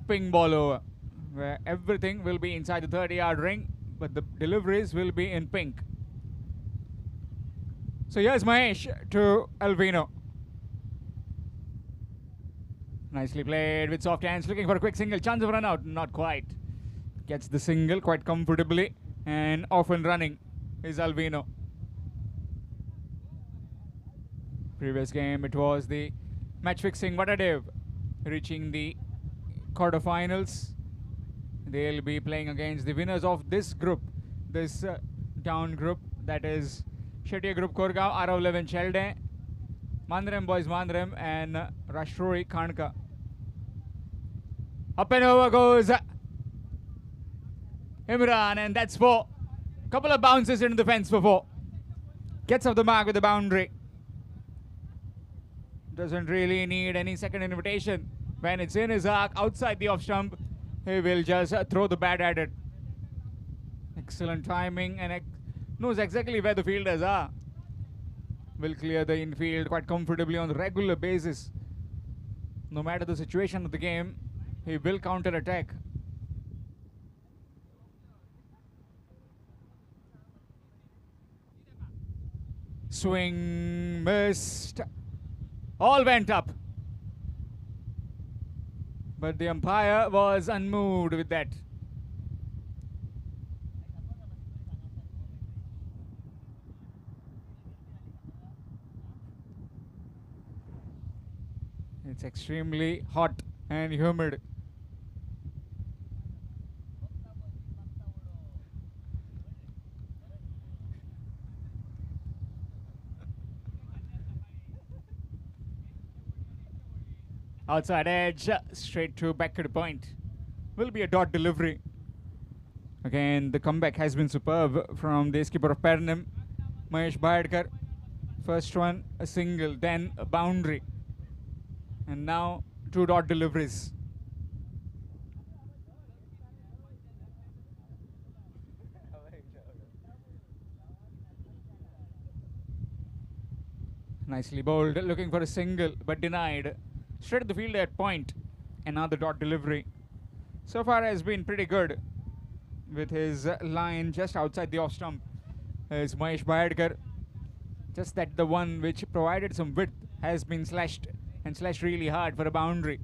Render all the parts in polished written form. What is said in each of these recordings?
ping ball over, where everything will be inside the 30-yard ring, but the deliveries will be in pink. So here's Mahesh to Alvino. Nicely played with soft hands, looking for a quick single. Chance of run out, not quite. Gets the single quite comfortably, and off and running is Alvino. Previous game, it was the match fixing Vadadev reaching the quarterfinals. They'll be playing against the winners of this group, this down group, that is Shettiya Group Korgaon, RO11 Chelde, Mandrem Boys Mandrem, and Rashtrori Khanka. Up and over goes Imran, and that's 4. Couple of bounces into the fence for 4. Gets off the mark with the boundary. Doesn't really need any second invitation. When it's in his arc, outside the off stump, he will just throw the bat at it. Excellent timing, and knows exactly where the fielders are. Will clear the infield quite comfortably on a regular basis. No matter the situation of the game, he will counter attack. Swing missed. All went up. But the umpire was unmoved with that. It's extremely hot and humid. Outside edge, straight to back to the point. Will be a dot delivery. Again, the comeback has been superb from the skipper of Pernam, Mahesh Bhadkar. First one, a single, then a boundary. And now 2 dot deliveries. Nicely bowled, looking for a single, but denied. Straight at the field at point. Another dot delivery. So far has been pretty good with his line just outside the off stump. Is Mahesh Bhadkar. Just that the one which provided some width has been slashed, and slashed really hard for a boundary.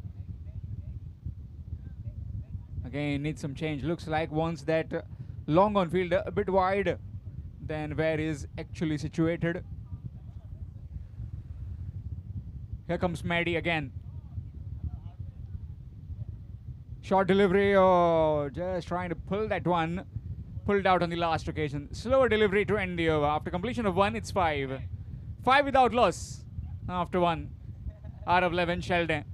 Again, needs some change. Looks like wants that long on field a bit wide than where is actually situated. Here comes Maddie again. Short delivery, oh, just trying to pull that one. Pulled out on the last occasion. Slower delivery to end the over. After completion of 1, it's 5. 5 without loss after 1. Out of 11, Sheldon.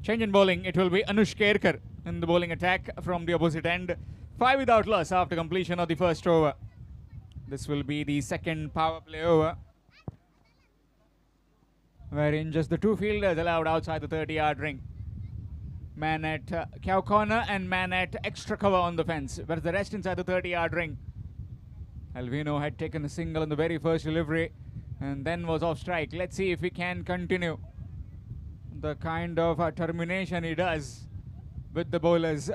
Change in bowling, it will be Anush Kerkar in the bowling attack from the opposite end. 5 without loss after completion of the first over. This will be the second power play over, wherein just the 2 fielders allowed outside the 30-yard ring. Man at cow corner and man at extra cover on the fence, whereas the rest inside the 30-yard ring. Alvino had taken a single in the very first delivery and then was off strike. Let's see if he can continue the kind of termination he does with the bowlers.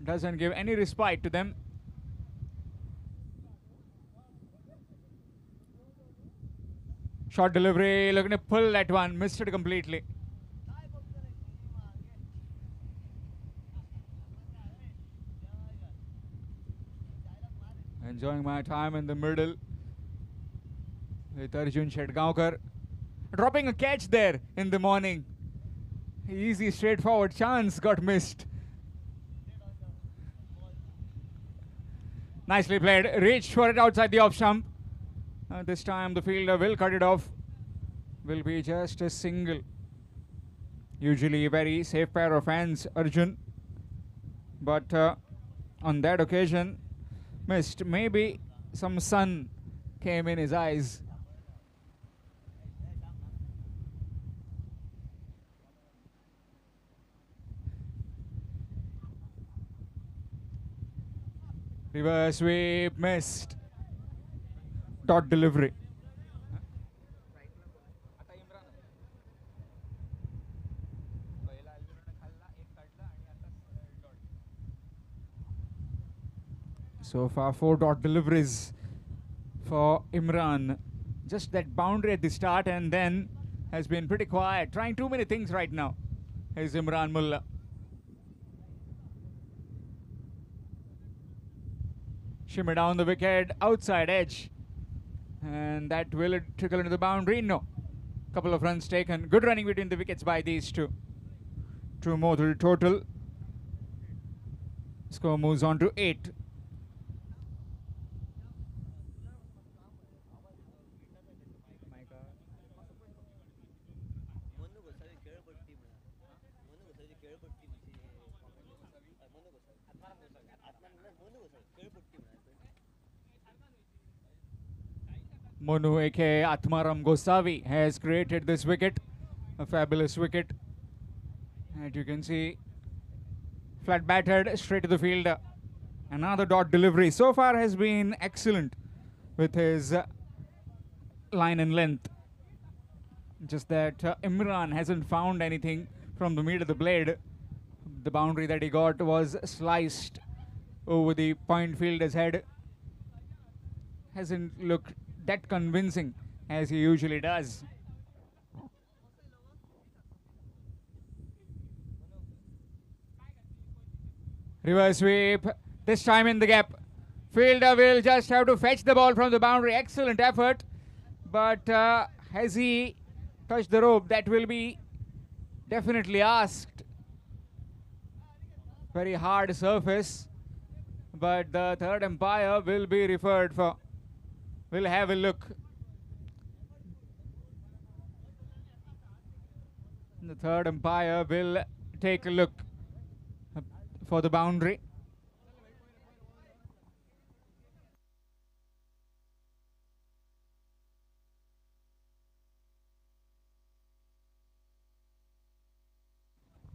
Doesn't give any respite to them. Short delivery, looking to pull that one, missed it completely. Enjoying my time in the middle with Arjun Shetgaonkar. Dropping a catch there in the morning. Easy, straightforward chance got missed. Nicely played. Reached for it outside the off stump. This time the fielder will cut it off. Will be just a single. Usually a very safe pair of hands, Arjun. But on that occasion, missed. Maybe some sun came in his eyes. Reverse sweep, missed. Dot delivery. So far, 4 dot deliveries for Imran. Just that boundary at the start and then has been pretty quiet. Trying too many things right now. Here's Imran Mullah. Shimmer down the wicket, outside edge. And that will trickle into the boundary? No. Couple of runs taken. Good running between the wickets by these two. 2 more to the total. Score moves on to 8. Monu aka Atmaram Gosavi has created this wicket. A fabulous wicket. As you can see, flat batted straight to the fielder. Another dot delivery. So far has been excellent with his line and length. Just that Imran hasn't found anything from the mid of the blade. The boundary that he got was sliced over the point fielder's head. Hasn't looked that convincing as he usually does. Reverse sweep. This time in the gap. Fielder will just have to fetch the ball from the boundary. Excellent effort. But has he touched the rope? That will be definitely asked. Very hard surface. But the third umpire will be referred for. We'll have a look. The third umpire will take a look for the boundary.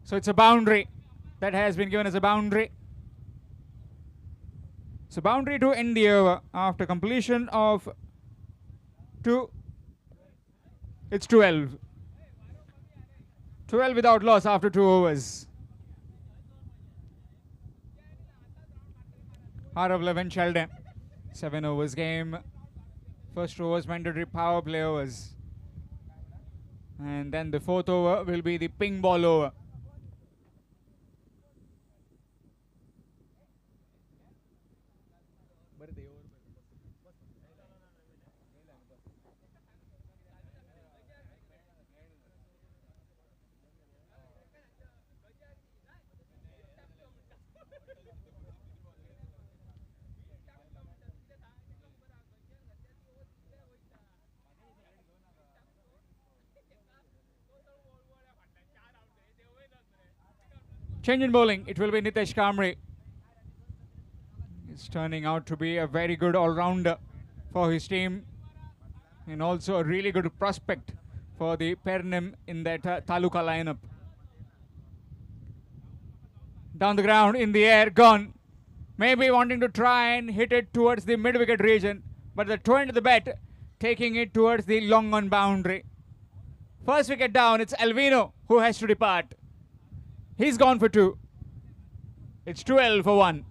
So it's a boundary that has been given as a boundary. So boundary to end the over after completion of 2. It's 12. 12 without loss after 2 overs. Harav Levin Sheldon. 7 overs game. First overs mandatory power play overs. And then the 4th over will be the ping ball over. Change in bowling. It will be Nitesh Kamri. He's turning out to be a very good all-rounder for his team. And also a really good prospect for the Pernem in that Taluka lineup. Down the ground, in the air, gone. Maybe wanting to try and hit it towards the mid-wicket region. But the toe into the bat, taking it towards the long on boundary. First wicket down, it's Alvino who has to depart. He's gone for 2. It's 12 for 1.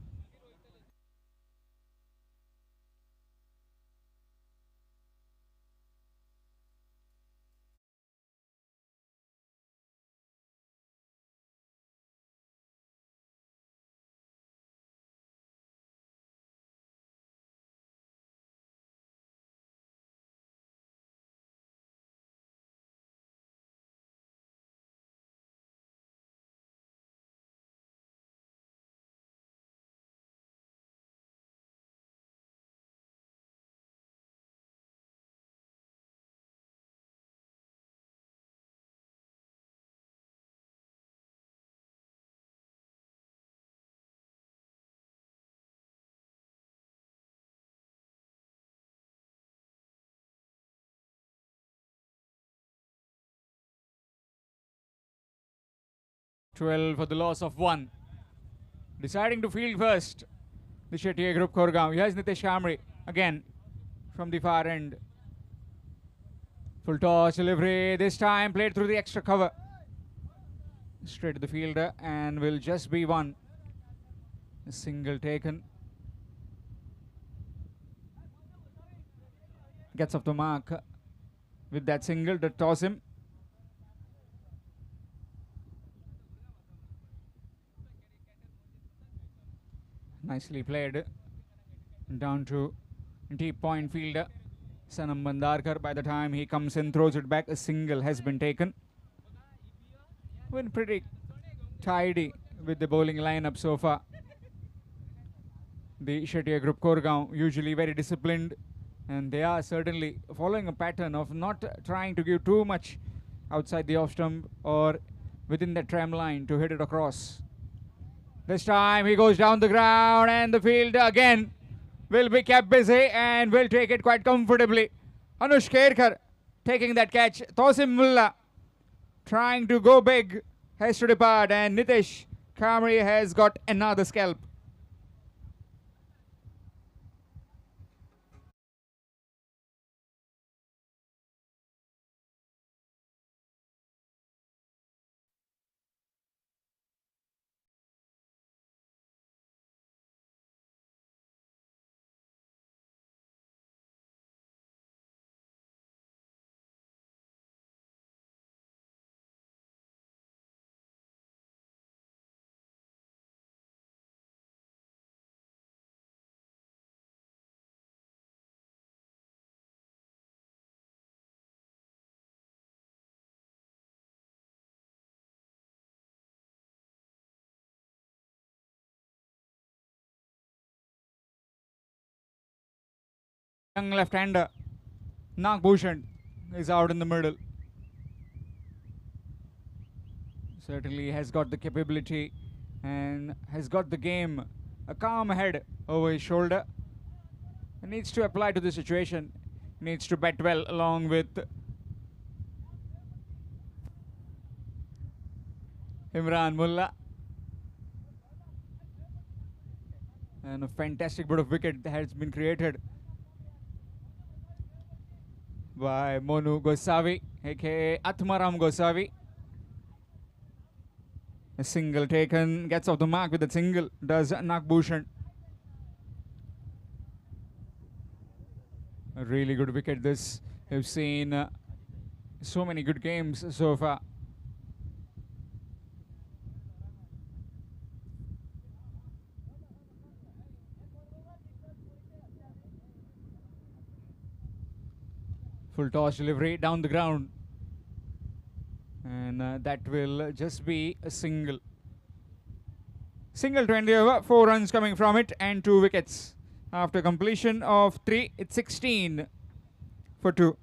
12 for the loss of 1. Deciding to field first, the Shettier Group Koregaon. Here's Nitesh Kamri again from the far end. Full toss delivery, this time played through the extra cover. Straight to the fielder and will just be one. A single taken. Gets off the mark with that single to toss him. Nicely played. Down to deep point fielder Sanam Bandarkar. By the time he comes in, throws it back, a single has been taken. Been pretty tidy with the bowling lineup so far. The Shettier Group Koregaon usually very disciplined, and they are certainly following a pattern of not trying to give too much outside the off stump or within the tram line to hit it across. This time he goes down the ground and the field again will be kept busy and will take it quite comfortably. Anush Kherkar taking that catch. Tosim Mulla trying to go big has to depart, and Nitesh Kamri has got another scalp. Young left-hander Nagbhushan is out in the middle. Certainly has got the capability and has got the game, a calm head over his shoulder. He needs to apply to the situation. He needs to bat well along with Imran Mulla. And a fantastic bit of wicket has been created by Monu Gosavi, aka Atmaram Gosavi. A single taken, gets off the mark with a single, does Nagbhushan. A really good wicket this. We've seen so many good games so far. Full toss delivery down the ground, and that will just be a single. Single to end the over, 4 runs coming from it and 2 wickets. After completion of 3, it's 16 for 2.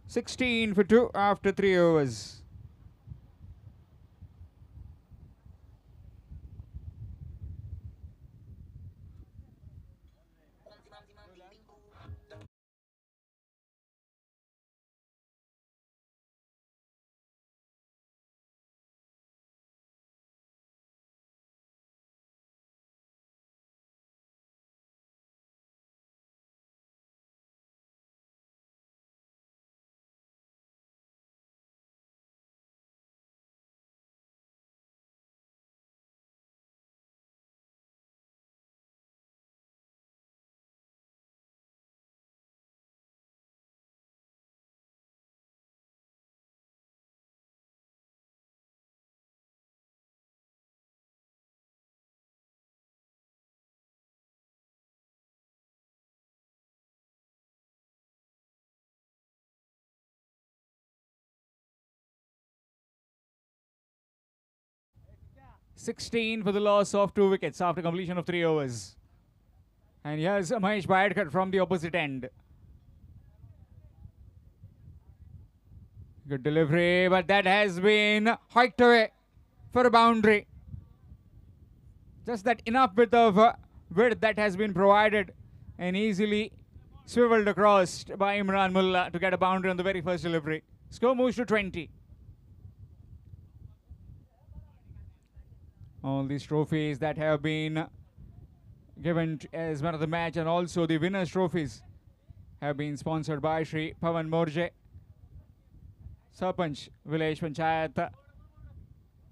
16 for 2 after 3 overs. (16 for the loss of 2 wickets after completion of 3 overs. And here's Mahesh Bayadkar from the opposite end. Good delivery, but that has been hiked away for a boundary. Just that enough bit of width that has been provided and easily swiveled across by Imran Mulla to get a boundary on the very first delivery. Score moves to 20. All these trophies that have been given as one of the match, and also the winners trophies have been sponsored by Shri Pavan Morje, Sarpanch Village Panchayat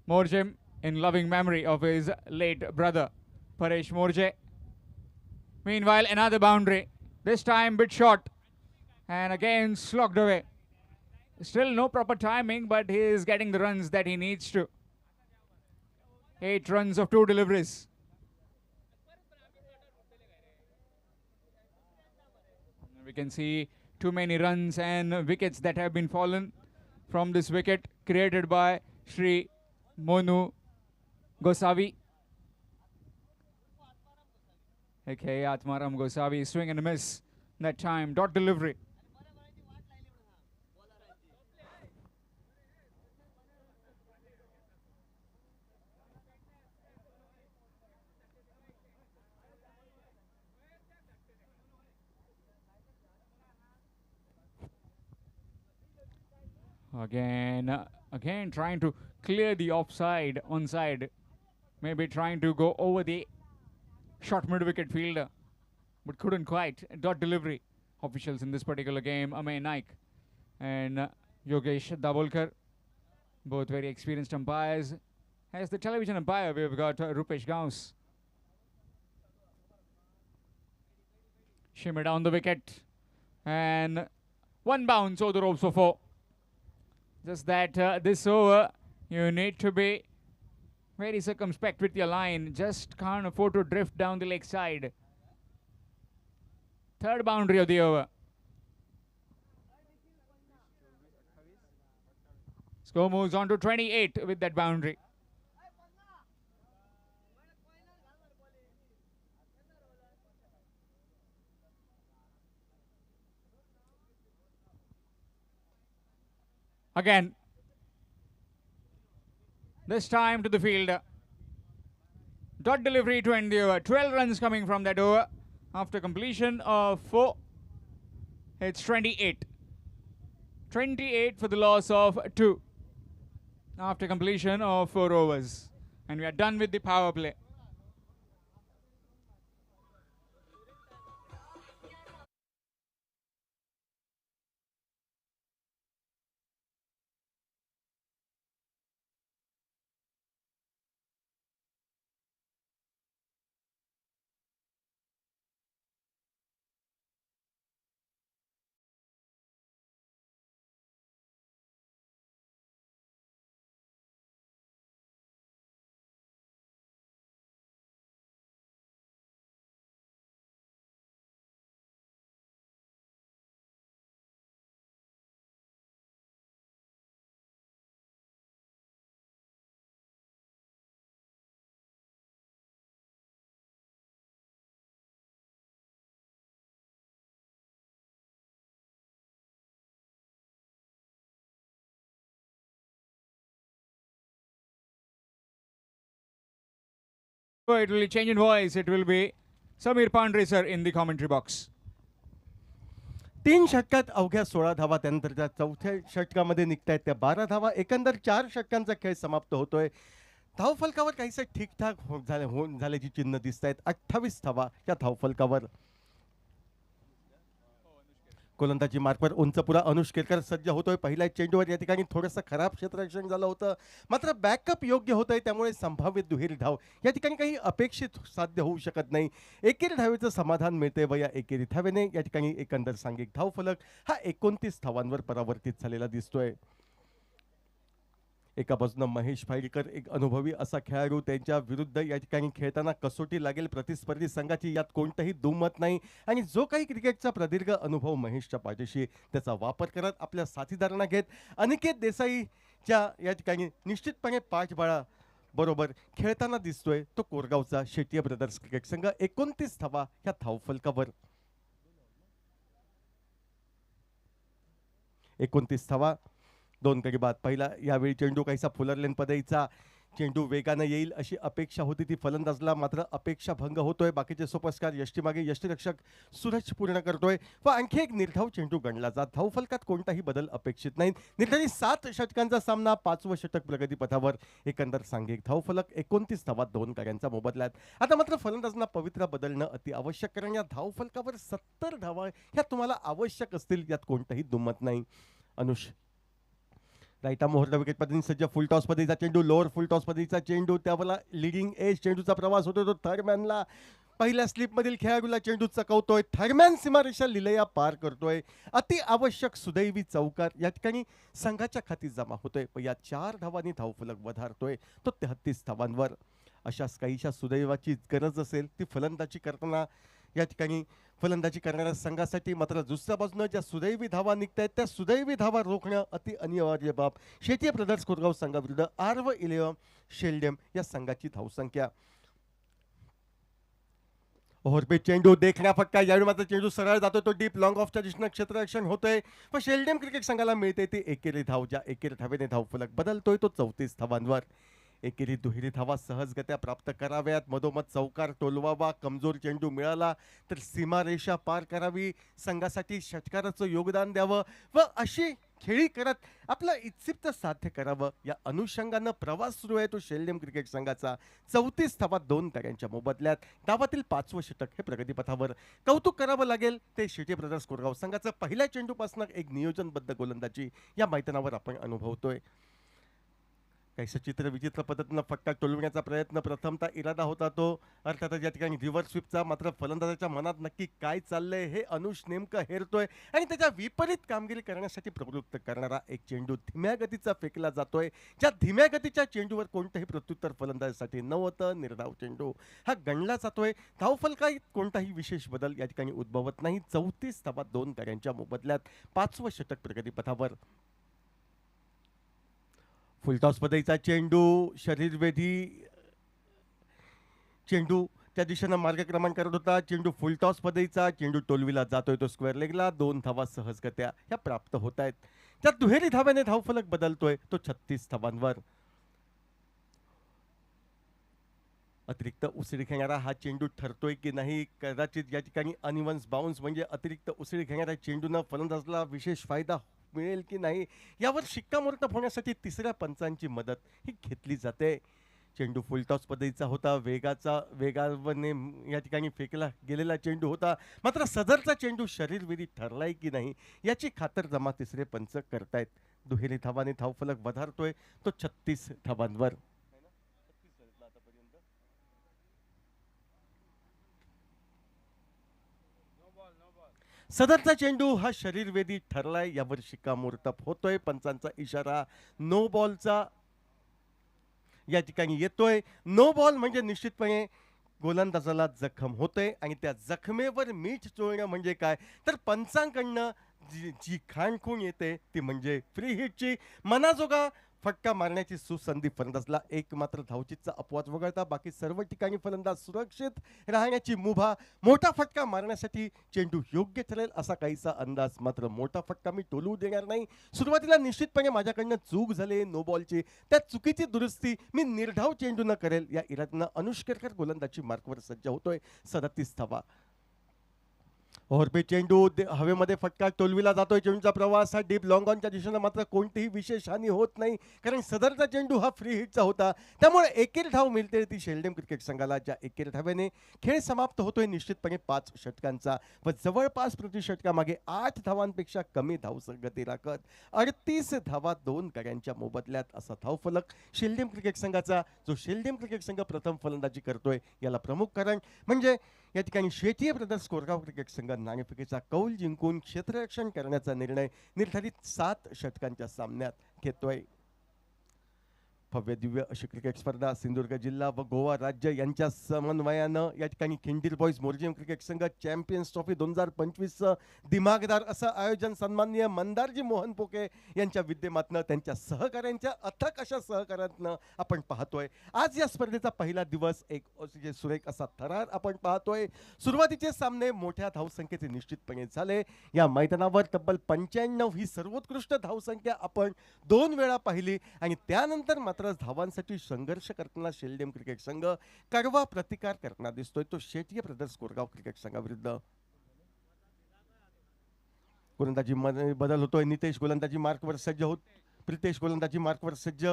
Morjem, in loving memory of his late brother Paresh Morje. Meanwhile, another boundary, this time bit short, and again slogged away. Still no proper timing, but he is getting the runs that he needs to. 8 runs of 2 deliveries. We can see too many runs and wickets that have been fallen from this wicket created by Shri Monu Gosavi. Okay, Atmaram Gosavi, swing and a miss that time, dot delivery. Again trying to clear the offside, onside. Maybe trying to go over the short mid-wicket fielder, but couldn't quite. Dot delivery. Officials in this particular game, Amey Naik and Yogesh Dabolkar, both very experienced umpires. As the television umpire, we've got Rupesh Gauss. Shimmy down the wicket, and 1 bounce over the ropes for 4. Just that this over, you need to be very circumspect with your line. Just can't afford to drift down the leg side. 3rd boundary of the over. Score moves on to 28 with that boundary. Again, this time to the fielder. Dot delivery to end the over. 12 runs coming from that over. After completion of 4, it's 28. 28 for the loss of 2 after completion of 4 overs. And we are done with the power play. So it will change in voice. It will be Samir Pandre sir in the commentary box. 3 षटकात अवघ्या 16 धावा, त्यानंतरच्या 4थ्या षटकामध्ये निघतायत त्या 12 धावा. एकंदर 4 षटकांचा खेळ समाप्त होतोय. धावफलकावर काहीसे ठीकठाक होऊन झाल्याची चिन्ह दिसत आहेत. 28 धावा या धावफलकावर. गोलंदाजी मार्कवर उंचपुरा अनुष केरकर सज्ज होतोय. पहिल्या चेंडूवर या ठिकाणी थोडंसं खराब क्षेत्ररक्षण झालं होतं, मात्र बॅकअप योग्य होतंय, त्यामुळे संभाव्य दुहेरी धाव या ठिकाणी काही अपेक्षित साध्य होऊ शकत नाही. एकेरी धावेचं समाधान मिळते व या एकेरी धावेने या ठिकाणी एकंदर सांघिक धावफलक हा 29 धावांवर परावर्तित झालेला दिसतोय. एका बाजूनं महेश फाईलकर, एक अनुभवी असा खेळाडू, त्यांच्या विरुद्ध या ठिकाणी खेळताना कसोटी लागेल प्रतिस्पर्धी संघाची, यात कोणतंही दुमत नाही. आणि जो काही क्रिकेटचा प्रदीर्घ अनुभव महेशच्या पाठीशी, त्याचा वापर करत आपल्या साथीदारांना घेत अनिकेत देसाईच्या या ठिकाणी निश्चितपणे पाठबळा बरोबर खेळताना दिसतोय तो कोरगावचा शेट्ये ब्रदर्स क्रिकेट संघ. 29 धावा ह्या धावफलकावर. 29 धावा, 2 गडी बाद. पहिला यावेळी चेंडू काहीसा फुलरलेन पदाईचा चेंडू वेगानं येईल अशी अपेक्षा होती ती फलंदाजला मात्र अपेक्षा भंग होतोय. बाकीचे सुपरस्टार यष्टीमागे यष्टीरक्षक सूरज पूर्ण करतोय व आणखी एक निर्धाव चेंडू गणला जात. धावफलकात कोणताही बदल अपेक्षित नाही. निर्धारित 7 षटकांचा सामना, 5वं षटक प्रगतीपथावर. एकंदर सांघिक धावफलक 29 धावात 2 कार्यांचा मोबदल्यात. आता मात्र फलंदाजांना पवित्रा बदलणं अति आवश्यक, कारण या धावफलकावर 70 धावा ह्या तुम्हाला आवश्यक असतील, यात कोणताही दुमत नाही. अनुष राईटा मोहरला विकेट पद्धतीने सज्ज. फुल टॉस पद्धतीचा चेंडू, लोअर फुल टॉस पद्धतीचा चेंडू, त्यावेळेला लिडिंग एज चेंडूचा प्रवास होतो. तो थर्डमॅनला पहिल्या स्लिपमधील खेळाडूला चेंडू चकवतोय. थर्डमॅन सीमारेषा लिलया पार करतोय. अति आवश्यक सुदैवी चौकार या ठिकाणी संघाच्या खाती जमा होतोय. पण या 4 धावांनी धावफलक वधारतोय तो 33 धावांवर. अशाच काहीशा सुदैवाची गरज असेल ती फलंदाजी करताना या ठिकाणी फलंदाजी करणाऱ्या संघासाठी. मात्र दुसऱ्या बाजूनं ज्या सुदैवी धावा निघतायत त्या सुदैवी धावा रोखणं अति अनिवार्य बाब. शेतीय ब्रदर्स कोरगाव संघाविरुद्ध आर्व इलेव्हन शेल्डेम या संघाची धावसंख्या. ओव्हरपे चेंडू, देखण्या फटका. यावेळी मात्र चेंडू सरळ जातो, तो डीप लॉंग ऑफच्या दिशेनं क्षेत्ररक्षण होतोय. पण शेल्डेम क्रिकेट संघाला मिळते ती एकेरी धाव. ज्या एकेरी धावेने धावफलक बदलतोय तो 34 धावांवर. एकेरी दुहेरी धावा सहजगत्या प्राप्त कराव्यात. मधोमध चौकार टोलवावा. कमजोर चेंडू मिळाला तर सीमारेषा पार करावी. संघासाठी षटकाराचं योगदान द्यावं व अशी खेळी करत आपलं इच्छित साध्य करावं, या अनुषंगानं प्रवास सुरू आहे तो शेल्डेम क्रिकेट संघाचा. 34 धावात 2 कार्यांच्या मोबदल्यात. डावातील 5वं षटक हे प्रगतीपथावर. कौतुक करावं लागेल ते शेती ब्रदर्स कोरगाव संघाचं. पहिल्या चेंडूपासून एक नियोजनबद्ध गोलंदाजी या मैदानावर आपण अनुभवतोय. काही चित्र विचित्र पद्धतीनं फटका टोलविण्याचा प्रयत्न, प्रथमतः इरादा होता तो अर्थातच या ठिकाणी रिव्हर्स स्वीपचा. मात्र फलंदाजाच्या मनात नक्की काय चाललंय हे अनुष नेमकं हेरतोय आणि त्याच्या विपरीत कामगिरी करण्यासाठी प्रवृत्त करणारा एक चेंडू धीम्या गतीचा फेकला जातोय. ज्या धीम्या गतीच्या चेंडूवर कोणतंही प्रत्युत्तर फलंदाजासाठी नव्हतं. निर्धाव चेंडू हा गणला जातोय. धावफलकात कोणताही विशेष बदल या ठिकाणी उद्भवत नाही. 34 धावात 2 कार्यांच्या मोबदल्यात. 5वं षटक प्रगतीपथावर. फुलटॉस पद्धतीचा चेंडू, शरीरवेधी चेंडू त्या दिशेनं मार्गक्रमण करत होता. चेंडू फुलटॉस पद्धतीचा चेंडू टोलविला जातोय तो स्क्वेअर लेगला. 2 धावा सहजगत्या ह्या प्राप्त होत आहेत. त्या दुहेरी धाव्याने धावफलक बदलतोय तो 36 धावांवर. अतिरिक्त उसळी घेणारा हा चेंडू ठरतोय की नाही, कदाचित या ठिकाणी अनइव्हन बाउन्स म्हणजे अतिरिक्त उसळी घेणाऱ्या चेंडूनं फलंदाजाला विशेष फायदा मिळेल की नाही यावर शिक्कामोर्तब होण्यासाठी तिसऱ्या पंचांची मदत ही घेतली जाते. चेंडू फुलटॉस पद्धतीचा होता. वेगाने या ठिकाणी फेकला गेलेला चेंडू होता. मात्र सदरचा चेंडू शरीरविधी ठरलाय की नाही याची खातरजमा तिसरे पंच करतायत. दुहेरी धावाने धावफलक वधारतोय तो 36 धावांवर. सदरचा चेंडू हा शरीरवेधी ठरलाय यावर शिक्कामोर्तब होतोय. पंचांचा इशारा नो बॉलचा या ठिकाणी येतोय. नो बॉल म्हणजे निश्चितपणे गोलंदाजाला जखम होते आणि त्या जखमेवर मीठ चोळणं म्हणजे काय तर पंचांकडनं जी खाणखूण येते ती म्हणजे फ्री हिटची. मनाजोगा फटका मारण्याची सुसंधी फलंदाजला. एक मात्र धावचीतचा अपवाद वगळता बाकी सर्व ठिकाणी फलंदाज सुरक्षित राहण्याची मुभा. मोठा फटका मारण्यासाठी चेंडू योग्य ठरेल असा काहीसा अंदाज. मात्र मोठा फटका मी टोलवू देणार नाही. सुरुवातीला निश्चितपणे माझ्याकडनं चूक झाली नो बॉलची, त्या चुकीची दुरुस्ती मी निर्धाव चेंडूनं करेल या इराद्यानं अनुष केरकर गोलंदाजी मार्कवर सज्ज होतोय. 37 धावा. ओव्हरपे चेंडू हवेमध्ये फटका टोलविला जातोय. चेंडूचा प्रवास हा डीप लॉंग ऑनच्या दिशेनं मात्र कोणतीही विशेष हानी होत नाही कारण सदरचा चेंडू हा फ्री हिटचा होता. त्यामुळे एकेरी धाव मिळते ती शेल्डेम क्रिकेट संघाला. ज्या एकेरी धावेने खेळ समाप्त होतोय निश्चितपणे 5 षटकांचा व जवळपास प्रति षटकामागे 8 धावांपेक्षा कमी धावसंगती राखत 38 धावा 2 कार्यांच्या मोबदल्यात असा धावफलक शेल्डेम क्रिकेट संघाचा. जो शेल्डेम क्रिकेट संघ प्रथम फलंदाजी करतोय याला प्रमुख कारण म्हणजे या ठिकाणी शेतीय ब्रदर्स कोरगाव क्रिकेट संघ नाणेफेकीचा कौल जिंकून क्षेत्ररक्षण करण्याचा निर्णय निर्धारित 7 षटकांच्या सामन्यात घेतोय. भव्य दिव्य अशी क्रिकेट स्पर्धा सिंधुदुर्ग जिल्हा व गोवा राज्य यांच्या समन्वयानं या ठिकाणी खिंडीर बॉईज मोर्जियम क्रिकेट संघ चॅम्पियन्स ट्रॉफी 2025चं दिमागदार असं आयोजन सन्माननीय मंदारजी मोहन पोके यांच्या विद्यमातनं त्यांच्या सहकाऱ्यांच्या अथक अशा सहकार्यातनं आपण पाहतोय. आज या स्पर्धेचा पहिला दिवस एक सुरेख असा थरार आपण पाहतोय. सुरुवातीचे सामने मोठ्या धावसंख्येचे निश्चितपणे झाले. या मैदानावर तब्बल 95 ही सर्वोत्कृष्ट धावसंख्या आपण 2 वेळा पाहिली आणि त्यानंतर मात्र मात्र धावांसाठी संघर्ष करताना शेल्डेम क्रिकेट संघ कडवा प्रतिकार करताना दिसतोय. तो शेट्ये ब्रदर्स कोरगाव क्रिकेट संघाविरुद्ध. गोलंदाजी बदल होतोय. नितेश गोलंदाजी मार्कवर सज्ज होत. प्रितेश गोलंदाजी मार्कवर सज्ज.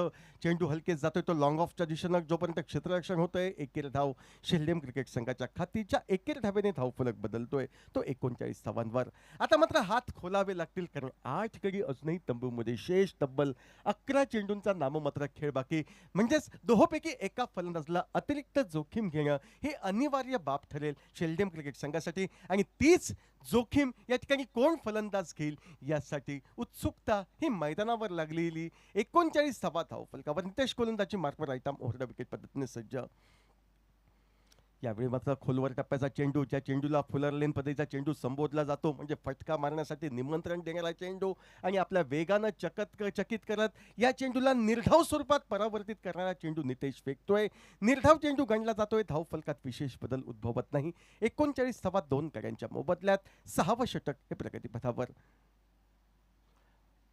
चेंडू हलकेच जातोय तो लॉंग ऑफच्या दिशेनं. जोपर्यंत क्षेत्ररक्षण होतंय एकेर धाव शेल्डेम क्रिकेट संघाच्या खातीच्या. एकेर धावेने धावफलक बदलतोय तो 39 धावांवर. आता मात्र हात खोलावे लागतील कारण 8 गडी अजूनही तंबूमध्ये शेष. तब्बल 11 चेंडूंचा नाममात्र खेळ बाकी. म्हणजेच दोहोपैकी एका फलंदाजला अतिरिक्त जोखीम घेणं ही अनिवार्य बाब ठरेल शेल्डेम क्रिकेट संघासाठी. आणि तीच जोखीम या ठिकाणी कोण फलंदाज घेईल यासाठी उत्सुकता ही मैदानावर लागलेली. 39 धावा धावफलकावर. नितेश गोलंदाजी मार्कवर right arm over the wicket पद्धतीने सज्ज. यावेळी मात्र खोलवर टप्प्याचा चेंडू, ज्या चेंडूला फुलर लेन पद्धतीचा चेंडू संबोधला जातो म्हणजे फटका मारण्यासाठी निमंत्रण देणारा चेंडू. आणि आपल्या वेगानं चकित करत या चेंडूला निर्धाव स्वरूपात परावर्तित करणारा चेंडू नितेश फेकतोय. निर्धाव चेंडू गणला जातोय. धावफलकात विशेष बदल उद्भवत नाही. 39 धावा 2 गड्यांच्या मोबदल्यात. 6वं षटक हे प्रगतीपथावर.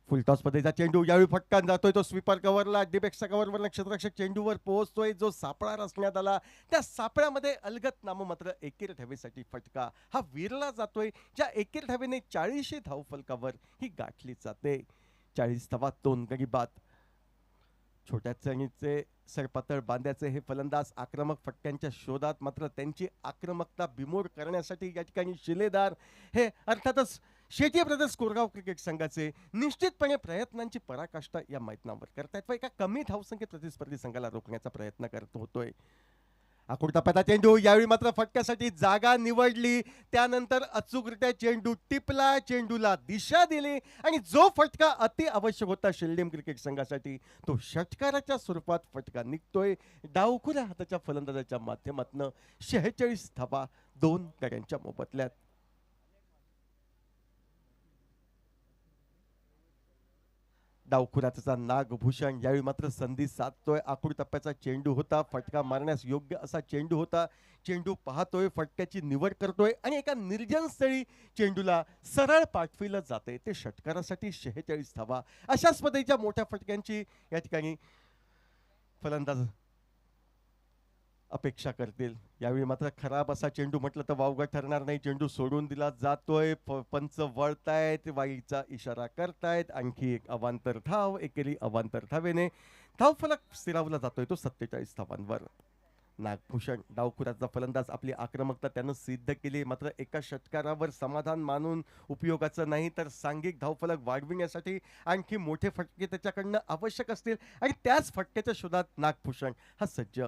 फुलटॉस पद्धतीचा चेंडू यावेळी फटका जातोय तो स्वीपर कव्हरला. डिबेक्सच्या कव्हरवर क्षेत्ररक्षक चेंडूवर पोहोचतोय. जो सापळा रचण्यात आला त्या सापळ्यामध्ये अलगत नाममात्र एकेर धावेसाठी फटका हा विरला जातोय. ज्या एकेर धावेने 40 धावफलकावर ही गाठली जाते. 40 धावा 2 गडी बाद. छोट्या चणीचे सरपातळ बांध्याचे हे फलंदाज आक्रमक फटक्यांच्या शोधात. मात्र त्यांची आक्रमकता बिमोड करण्यासाठी या ठिकाणी शिलेदार हे अर्थातच शेट्ये ब्रदर्स कोरगाव क्रिकेट संघाचे निश्चितपणे प्रयत्नांची पराकाष्ठा या मैदानावर करतायत व एका कमी धावसंख्येत प्रतिस्पर्धी संघाला रोखण्याचा प्रयत्न करत होतोय. आकुडताप्याचा चेंडू यावेळी मात्र फटक्यासाठी जागा निवडली. त्यानंतर अचूकरित्या चेंडू टिपला. चेंडूला दिशा दिली आणि जो फटका अति आवश्यक होता शेल्डेम क्रिकेट संघासाठी तो षटकाराच्या स्वरूपात फटका निघतोय. डावखुऱ्या हाताच्या फलंदाजाच्या माध्यमातून 46 धावा 2 गड्यांच्या मोबदल्यात. डावखुराचा नागभूषण यावेळी मात्र संधी साधतोय. आखूड टप्प्याचा चेंडू होता. फटका मारण्यास योग्य असा चेंडू होता. चेंडू पाहतोय. फटक्याची निवड करतोय आणि एका निर्जन स्थळी चेंडूला सरळ पाठविलं जाते. ते षटकारासाठी 46 धावा. अशाच पद्धतीच्या मोठ्या फटक्यांची या ठिकाणी फलंदाज अपेक्षा करतील. यावेळी मात्र खराब असा चेंडू म्हटलं तर वावगा ठरणार नाही. चेंडू सोडून दिला जातोय. पंच वळतायत. वाईचा इशारा करतायत. आणखी एक अवांतर धाव. एकेरी अवांतर धावेने धावफलक स्थिरावला जातोय तो 47 धावांवर. नागभूषण डावखुराचा फलंदाज आपली आक्रमकता त्यानं सिद्ध केली. मात्र एका षटकारावर समाधान मानून उपयोगाचं नाही तर सांघिक धावफलक वाढविण्यासाठी आणखी मोठे फटके त्याच्याकडनं आवश्यक असतील आणि त्याच फटक्याच्या शोधात नागभूषण हा सज्ज.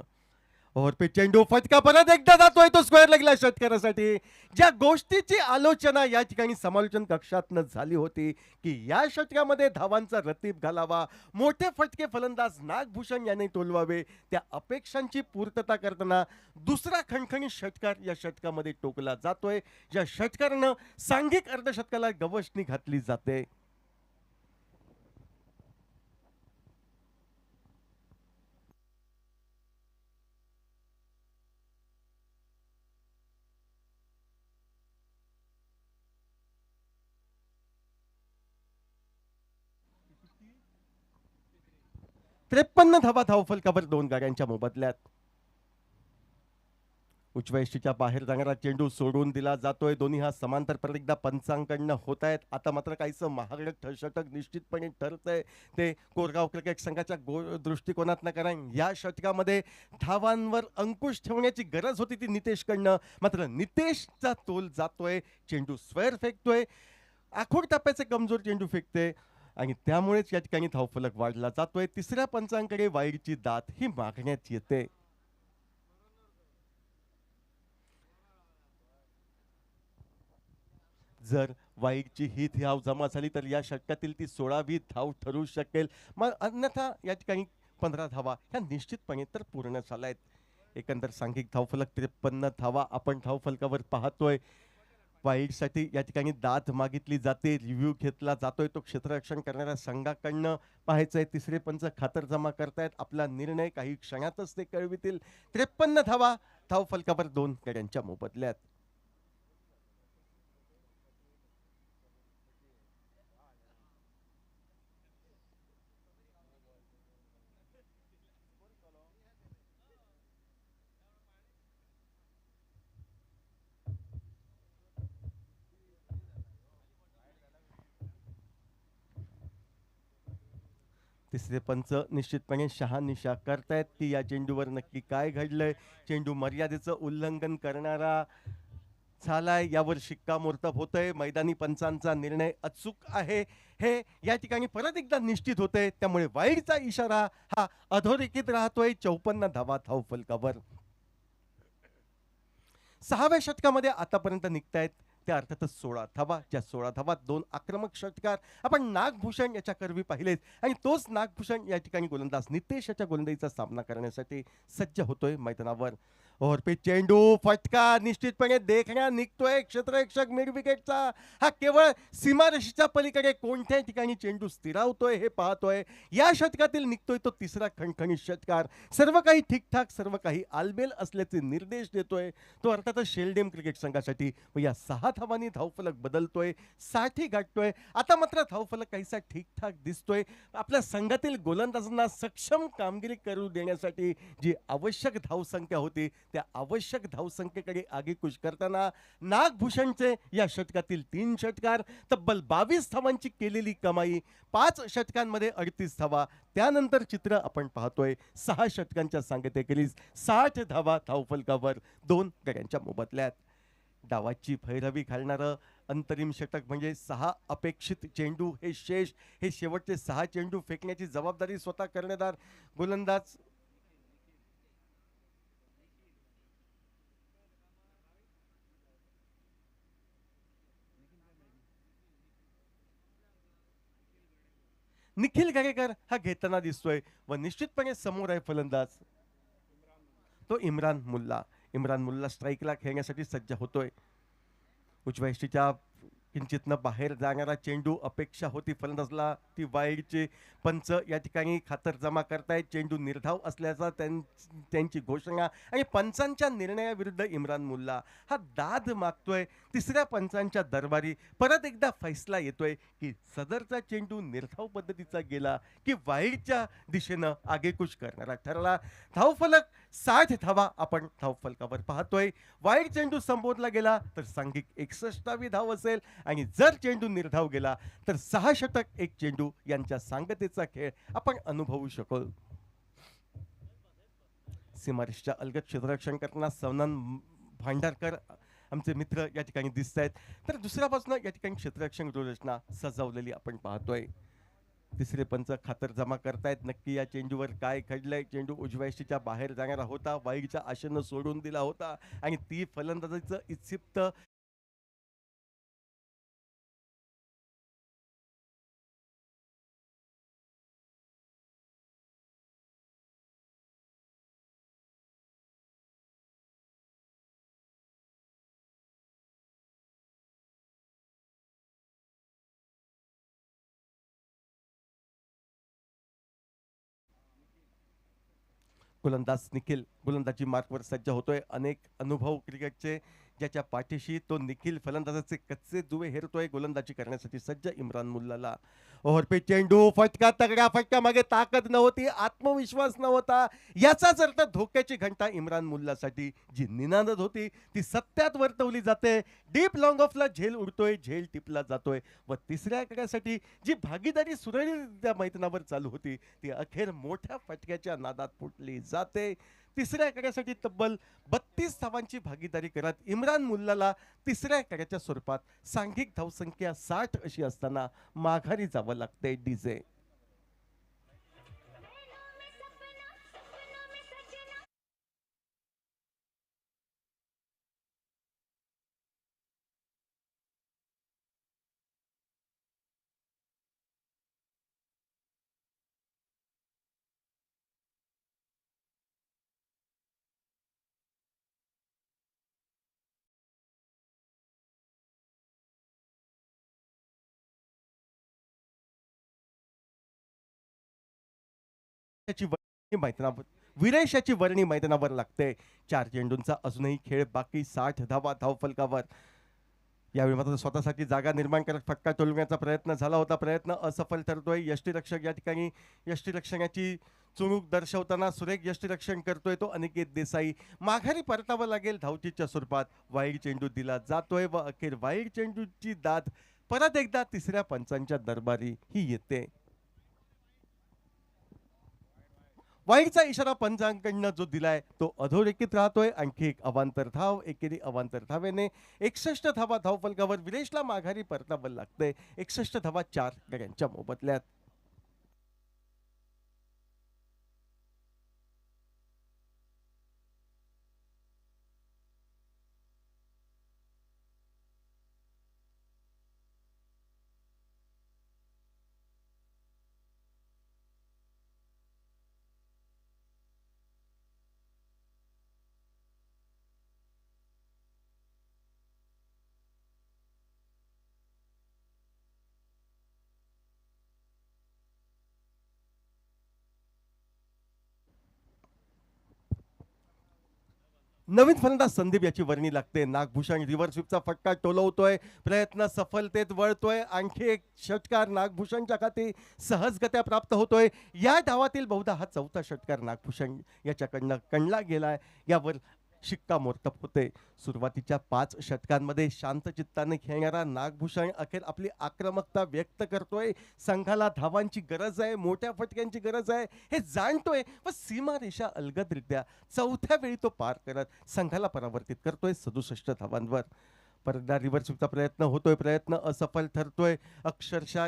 ओव्हरपिच चेंडू फटका परत एकदा जातोय तो स्क्वेअर लेगला षटकारासाठी. ज्या गोष्टीची आलोचना या ठिकाणी समालोचन कक्षातनं झाली होती की या षटकामध्ये धावांचा रतीब घालावा, मोठे फटके फलंदाज नागभूषण यांनी टोलवावे, त्या अपेक्षांची पूर्तता करताना दुसरा खणखणी षटकार या षटकामध्ये टोकला जातोय. ज्या षटकारानं सांघिक अर्धशतकाला गवसणी घातली जाते. त्रेपन्न धावा धावफलकावर 2 गाड्यांच्या मोबदल्यात. उच्चवैष्टीच्या बाहेर जाणारा चेंडू सोडून दिला जातोय. दोन्ही हा समांतर परत एकदा पंचांकडनं होत आहेत. आता मात्र काहीसं महागडं षटक निश्चितपणे ठरतंय ते कोरगाव क्रिकेट संघाच्या दृष्टिकोनातनं. कारण या षटकामध्ये धावांवर अंकुश ठेवण्याची गरज होती ती नितेशकडनं. मात्र नितेशचा तोल जातोय. चेंडू स्क्वेअर फेकतोय. आखूड टप्प्याचे कमजोर चेंडू फेकते आणि त्यामुळेच या ठिकाणी धावफलक वाढला जातोय. तिसऱ्या पंचांकडे वाईडची दात ही मागण्यात येते. जर वाईडची ही धाव जमा झाली तर या षटकातील ती 16वी धाव ठरू शकेल. मग अन्यथा या ठिकाणी 15 धावा ह्या निश्चितपणे तर पूर्ण झाल्या आहेत. एकंदर सांघिक धावफलक 53 धावा आपण धावफलकावर पाहतोय. वाईडसाठी या ठिकाणी दाद मागितली जाते. रिव्ह्यू घेतला जातोय तो क्षेत्ररक्षण करणाऱ्या संघाकडनं. पाहायचंय तिसरे पंच खातरजमा करतायत. आपला निर्णय काही क्षणातच ते कळवितील. 53 धावा धावफलकावर 2 गड्यांच्या मोबदल्यात. तिसरे पंच निश्चितपणे शहानिशा करतायत की या चेंडूवर नक्की काय घडलंय. चेंडू मर्यादेचं उल्लंघन करणारा झालाय यावर शिक्कामोर्तब होतंय. मैदानी पंचांचा निर्णय अचूक आहे हे या ठिकाणी परत एकदा निश्चित होतंय. त्यामुळे वाईडचा इशारा हा अधोरेखित राहतोय 54 धावा धावफलकावर. 6व्या षटकामध्ये आतापर्यंत निघतायत त्या अर्थातच 16 धावा. ज्या 16 धावात 2 आक्रमक षटकार आपण नागभूषण याच्या करवी पाहिलेत आणि तोच नागभूषण या ठिकाणी गोलंदाज नितेश याच्या गोलंदाजीचा सामना करण्यासाठी सज्ज होतोय मैदानावर. और पे चेंडू फटका निश्चितपणे देखण्या निघतोय क्षेत्ररक्षक मिड विकेटचा. हा केवळ सीमारेषेच्या पलीकडे कोणत्या ठिकाणी चेंडू स्थिरावतोय हे पाहतोय. या षटकातील निघतोय तो तिसरा खणखणीत षटकार. सर्व काही ठीकठाक, सर्व काही आलबेल असल्याचे निर्देश देतोय तो अर्थातच शेलडेम क्रिकेट संघासाठी. व या 6 धावांनी धावफलक बदलतोय, 60 गाठतोय. आता मात्र धावफलक काहीसा ठीकठाक दिसतोय. आपल्या संघातील गोलंदाजांना सक्षम कामगिरी करू देण्यासाठी जी आवश्यक धावसंख्या होती त्या आवश्यक धावसंख्येकडे आगेकूच करताना नागभूषणचे या षटकातील 3 षटकार, तब्बल 22 धावांची केलेली कमाई, 5 षटकांमध्ये 38 धावा. त्यानंतर चित्र आपण पाहतोय 6 षटकांच्या सांगतेखेरीज 60 धावा धावफलकावर 2 गड्यांच्या मोबदल्यात. डावाची भैरवी घालणारं अंतरिम षटक म्हणजे 6 अपेक्षित चेंडू हे शेष. हे शेवटचे 6 चेंडू फेकण्याची जबाबदारी स्वतः कर्णधार गोलंदाज निखिल गारेकर हा घेताना दिसतोय. व निश्चितपणे समोर आहे फलंदाज तो इम्रान मुल्ला. इम्रान मुल्ला स्ट्राईकला खेळण्यासाठी सज्ज होतोय. उजव्या यष्टीच्या किंचितनं बाहेर जाणारा चेंडू अपेक्षा होती फलंदाजला. ती वाईडचे पंच या ठिकाणी खातरजमा करतायत. चेंडू निर्धाव असल्याचा त्यांची घोषणा आणि पंचांच्या निर्णयाविरुद्ध इम्रान मुल्ला हा दाद मागतोय. तिसऱ्या पंचांच्या दरबारी परत एकदा फैसला येतोय की सदरचा चेंडू निर्धाव पद्धतीचा गेला की वाईडच्या दिशेनं आगेकूच करणारा ठरला. धावफलक 60 धावा आपण धावफलकावर पाहतोय. वाईड चेंडू संबोधला गेला तर सांघिक 61वी धाव असेल आणि जर चेंडू निर्धाव गेला तर 6 षटक 1 चेंडू यांच्या सांगतेचा खेळ आपण अनुभवू शकतो. सीमारेषच्या अलगद क्षेत्ररक्षण करताना सवनन भांडारकर आमचे मित्र या ठिकाणी दिसत आहेत. तर दुसऱ्या बाजूला या ठिकाणी क्षेत्ररक्षण रचना सजवलेली आपण पाहतोय. तिसरे पंच खातर जमा करतायत नक्की या चेंडूवर काय घडलंय. चेंडू उजव्या यष्टीच्या बाहेर जाणारा होता, वाईडच्या आशेनं सोडून दिला होता आणि ती फलंदाजीचं इत्सिप्त गोलंदाज निखिल गोलंदाजी मार्कवर सज्ज होतोय. अनेक अनुभव क्रिकेटचे ज्याच्या पाठीशी तो निखिल फलंदाजाचे कच्चे दुवे हेरतोय. गोलंदाजी करण्यासाठी सज्ज इम्रान मुल्लाला. ओव्हर पे चेंडू फटका, तगड्या फटका, मागे ताकद नव्हती, आत्मविश्वास नव्हता. याचाच अर्थ धोक्याची घंटा इम्रान मुल्लासाठी जी निनादत होती ती सत्यात वर्तवली जाते. डीप लॉंग ऑफला झेल उडतोय, झेल टिपला जातोय व तिसऱ्या कडऱ्यासाठी जी भागीदारी सुरळीत मैदानावर चालू होती ती अखेर मोठ्या फटक्याच्या नादात फुटली जाते. तिसऱ्या कडऱ्यासाठी तब्बल 32 धावांची भागीदारी करत इम्रान मुल्लाला तिसऱ्या कडऱ्याच्या स्वरूपात सांघिक धावसंख्या 60 अशी असताना माघारी जावं लागतंय. डीजे याची वर्णी मैदानावर विरेश याची वर्णी मैदानावर लागते. 4 चेंडूंचा अजूनही खेळ बाकी. 60 धावा धावफलकावर. यावेळी मात्र स्वतःसाठी जागा निर्माण करत फटका टोलवण्याचा प्रयत्न झाला होता. प्रयत्न असफल ठरतोय. यष्टीरक्षक या ठिकाणी यष्टीरक्षणाची चुणूक दर्शवताना सुरेख यष्टीरक्षण करतोय तो अनिकेत देसाई. माघारी परतावं लागेल धावचीच्या स्वरूपात. वाईड चेंडू दिला जातोय व अखेर वाईड चेंडूची दाद परत एकदा तिसऱ्या पंचांच्या दरबारी ही येते. वाईटचा इशारा पंचांकडनं जो दिलाय तो अधोरेखित राहतोय. आणखी एक अवांतर धाव एकेरी अवांतर धावेने 61 धावा धावफलकावर विरेशला माघारी परतावं लागतंय. 61 धावा 4 गड्यांच्या मोबदल्यात. नवीन फलंदाज संदीप याची वर्णी लागते. नागभूषण रिव्हर्स स्वीपचा फटका टोलवतोय. प्रयत्न सफलतेत वळतोय. आणखी एक षटकार नागभूषणच्या खाती सहजगत्या प्राप्त होतोय. या डावातील बहुधा हा चौथा षटकार नागभूषण याच्याकडनं कणला गेलाय. यावर शिक्कामोर्तब होते. सुरुवातीच्या 5 षटकांमध्ये शांत चित्ताने खेळणारा नागभूषण अखेर आपली आक्रमकता व्यक्त करतोय. संघाला धावांची गरज आहे, मोठ्या फटक्यांची गरज आहे हे जाणतोय व सीमारेषा अलगदरित्या चौथ्या वेळी तो पार करत संघाला परावर्तित करतोय 67 धावांवर. परदा रिव्हर्सचा प्रयत्न होतोय. प्रयत्न असफल ठरतोय. अक्षरशः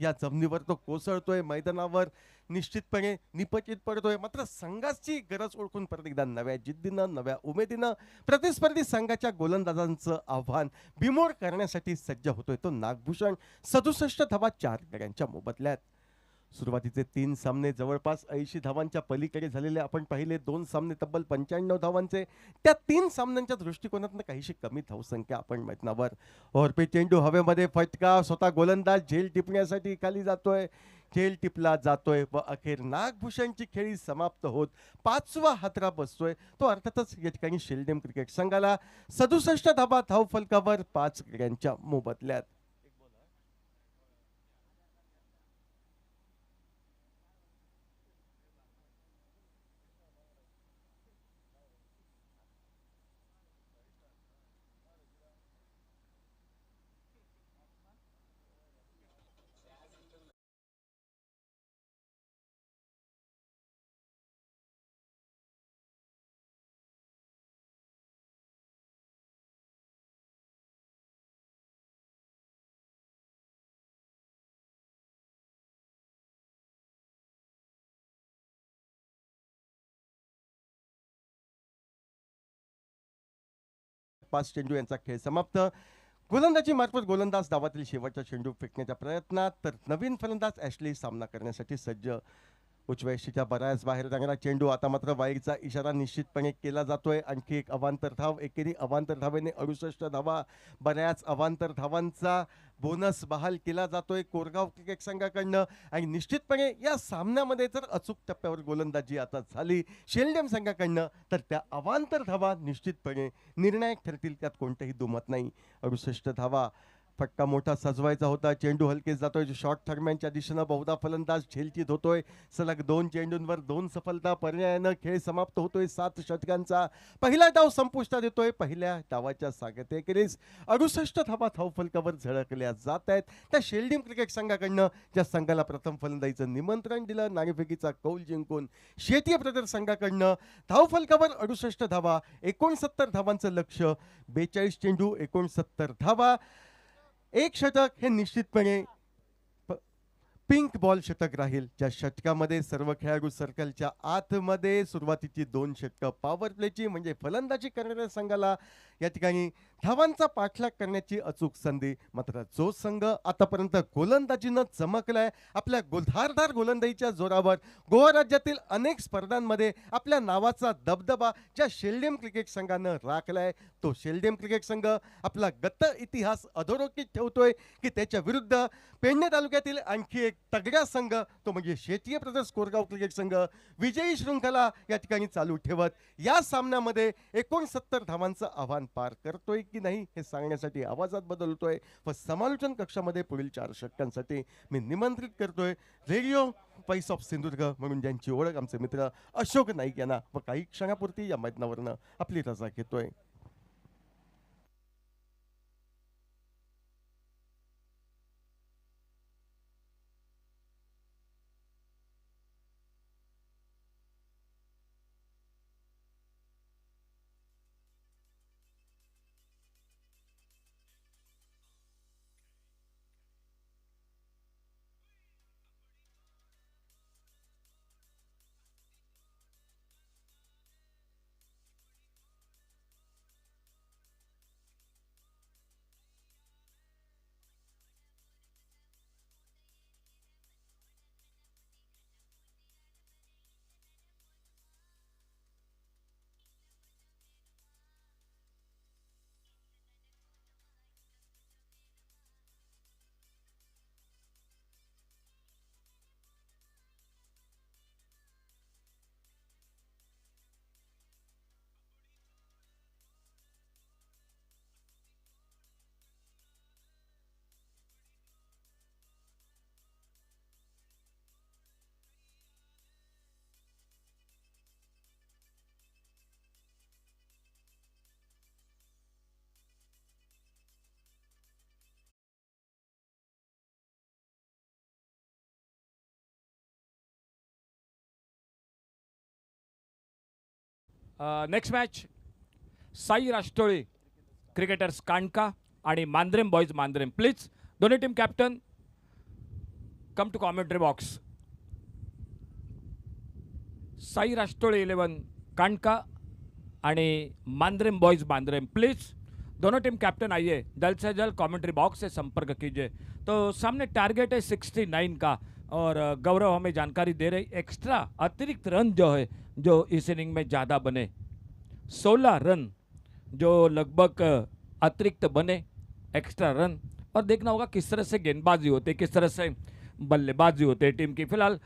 या जमिनीवर तो कोसळतोय. मैदानावर निश्चितपणे निपचित पडतोय. मात्र संघाची गरज ओळखून परत एकदा नव्या जिद्दीनं नव्या उमेदीनं प्रतिस्पर्धी संघाच्या गोलंदाजांचं आव्हान बिमोड करण्यासाठी सज्ज होतोय तो नागभूषण. 67 धावा 4 गड्यांच्या मोबदल्यात. सुरुवातीचे 3 सामने जवळपास 80 धावांच्या पलीकडे झालेले आपण पाहिले. 2 सामने तब्बल 95 धावांचे. त्या 3 सामन्यांच्या दृष्टिकोनातून काहीशी कमी धावसंख्या आपण मैदानावर. ओव्हरपे चेंडू हवेमध्ये फटका. स्वतः गोलंदाज झेल टिपण्यासाठी खाली जातोय. झेल टिपला जातोय व अखेर नागभूषणची खेळी समाप्त होत 5वा हातरा बसतोय. तो अर्थातच या ठिकाणी शेल्डेम क्रिकेट संघाला 67 धावा धावफलकावर 5 गड्यांच्या मोबदल्यात. पाच चेंडू यांचा खेळ समाप्त. गोलंदाजी मार्फत गोलंदाज डावातील शेवटचा चेंडू फेकण्याच्या प्रयत्नात तर नवीन फलंदाज ॲशली सामना करण्यासाठी सज्ज. उजव्या बऱ्याच बाहेर जाणारा चेंडू. आता मात्र वाईडचा इशारा निश्चितपणे केला जातोय. आणखी एक अवांतर धाव. एकेरी अवांतर धावेने 68 धावा. बऱ्याच अवांतर धावांचा बोनस बहाल केला जातोय कोरगाव क्रिकेट संघाकडनं. आणि निश्चितपणे या सामन्यामध्ये जर अचूक टप्प्यावर गोलंदाजी आता झाली शेल्डेम संघाकडनं तर त्या अवांतर धावा निश्चितपणे निर्णायक ठरतील. त्यात कोणतेही दुमत नाही. 68 धावा. फटका मोठा सजवायचा होता. चेंडू हलकेच जातोय. शॉर्ट थर्मॅनच्या दिशेनं बहुधा फलंदाज झेलचित होतोय. सलग 2 चेंडूंवर 2 सफलता. पर्यायानं खेळ समाप्त होतोय 7 षटकांचा. पहिला डाव संपुष्टात येतोय. पहिल्या डावाच्या सांगतेखेरीज 68 धावा धावफलकावर झळकल्या जात आहेत त्या शेल्डीम क्रिकेट संघाकडनं. ज्या संघाला प्रथम फलंदाजीचं निमंत्रण दिलं नाणेफेकीचा कौल जिंकून शेतीय ब्रदर संघाकडनं धावफलकावर 68 धावा. 69 धावांचं लक्ष. 42 चेंडू 69 धावा. एक षटक हे निश्चितपणे पिंक बॉल षटक राहील. ज्या षटकामध्ये सर्व खेळाडू सर्कलच्या आतमध्ये. सुरुवातीची 2 षटकं पॉवर प्लेची म्हणजे फलंदाजी करणाऱ्या संघाला या ठिकाणी धावांचा पाठलाग करण्याची अचूक संधी. मात्र जो संघ आतापर्यंत गोलंदाजीनं चमकलाय आपल्या धारदार गोलंदाजीच्या जोरावर गोवा राज्यातील अनेक स्पर्धांमध्ये आपल्या नावाचा दबदबा ज्या शेल्डेम क्रिकेट संघानं राखलाय तो शेल्डेम क्रिकेट संघ आपला गत इतिहास अधोरेखित ठेवतोय की त्याच्या विरुद्ध पेडणे तालुक्यातील आणखी एक तगड्या संघ तो म्हणजे शेतीय ब्रदर्स कोरगाव क्रिकेट संघ विजयी शृंखला या ठिकाणी चालू ठेवत या सामन्यामध्ये 69 धावांचं आव्हान पार करतोय की नाही हे सांगण्यासाठी आवाजात बदलतोय व समालोचन कक्षामध्ये पुढील 4 षटकांसाठी मी निमंत्रित करतोय रेडिओ व्हॉइस ऑफ सिंधुदुर्ग म्हणून ज्यांची ओळख आमचे मित्र अशोक नाईक यांना व काही क्षणापुरती या मैदानावरनं आपली रजा घेतोय. Next match Sai Rashtroli cricketers Kandka आणि मांद्रेम बॉयज मांद्रेम. प्लीज दोन्ही team captain come to commentary box. Sai Rashtroli 11 Kandka आणि मांद्रेम बॉयज मांद्रेम. प्लीज दोनों टीम कैप्टन आइए, जल्द से जल्द कमेंट्री बॉक्स से संपर्क कीजिए. तो सामने टारगेट है 69 का और गौरव हमें जानकारी दे रही एक्स्ट्रा अतिरिक्त रन जो है जो इस इनिंग में ज़्यादा बने 16 रन जो लगभग अतिरिक्त बने एक्स्ट्रा रन. और देखना होगा किस तरह से गेंदबाजी होती है, किस तरह से बल्लेबाजी होती है टीम की. फिलहाल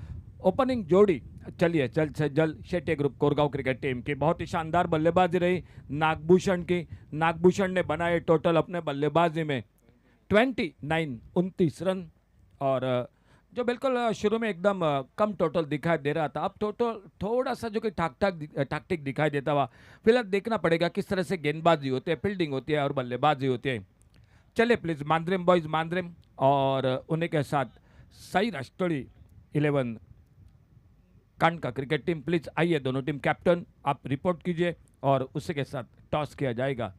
ओपनिंग जोड़ी चलिए जल्द से जल्द Shetty Group Koregaon cricket Team की बहुत ही शानदार बल्लेबाजी रही नागभूषण की. नागभूषण ने बनाए टोटल अपने बल्लेबाजी में 29 रन और जो बिल्कुल शुरू में एकदम कम टोटल दिखाई दे रहा था, अब टोटल थोड़ा सा जो कि ठाक दिखाई देता हुआ. फिलहाल देखना पड़ेगा किस तरह से गेंदबाजी होती है, फील्डिंग होती है और बल्लेबाजी होती है. चलिए प्लीज़ मांद्रेम बॉयज मांद्रेम और उन्हीं के साथ Sai Rashtroli 11 कांडका cricket team. Please आइए दोनों टीम कैप्टन आप रिपोर्ट कीजिए और उसी के साथ टॉस किया जाएगा.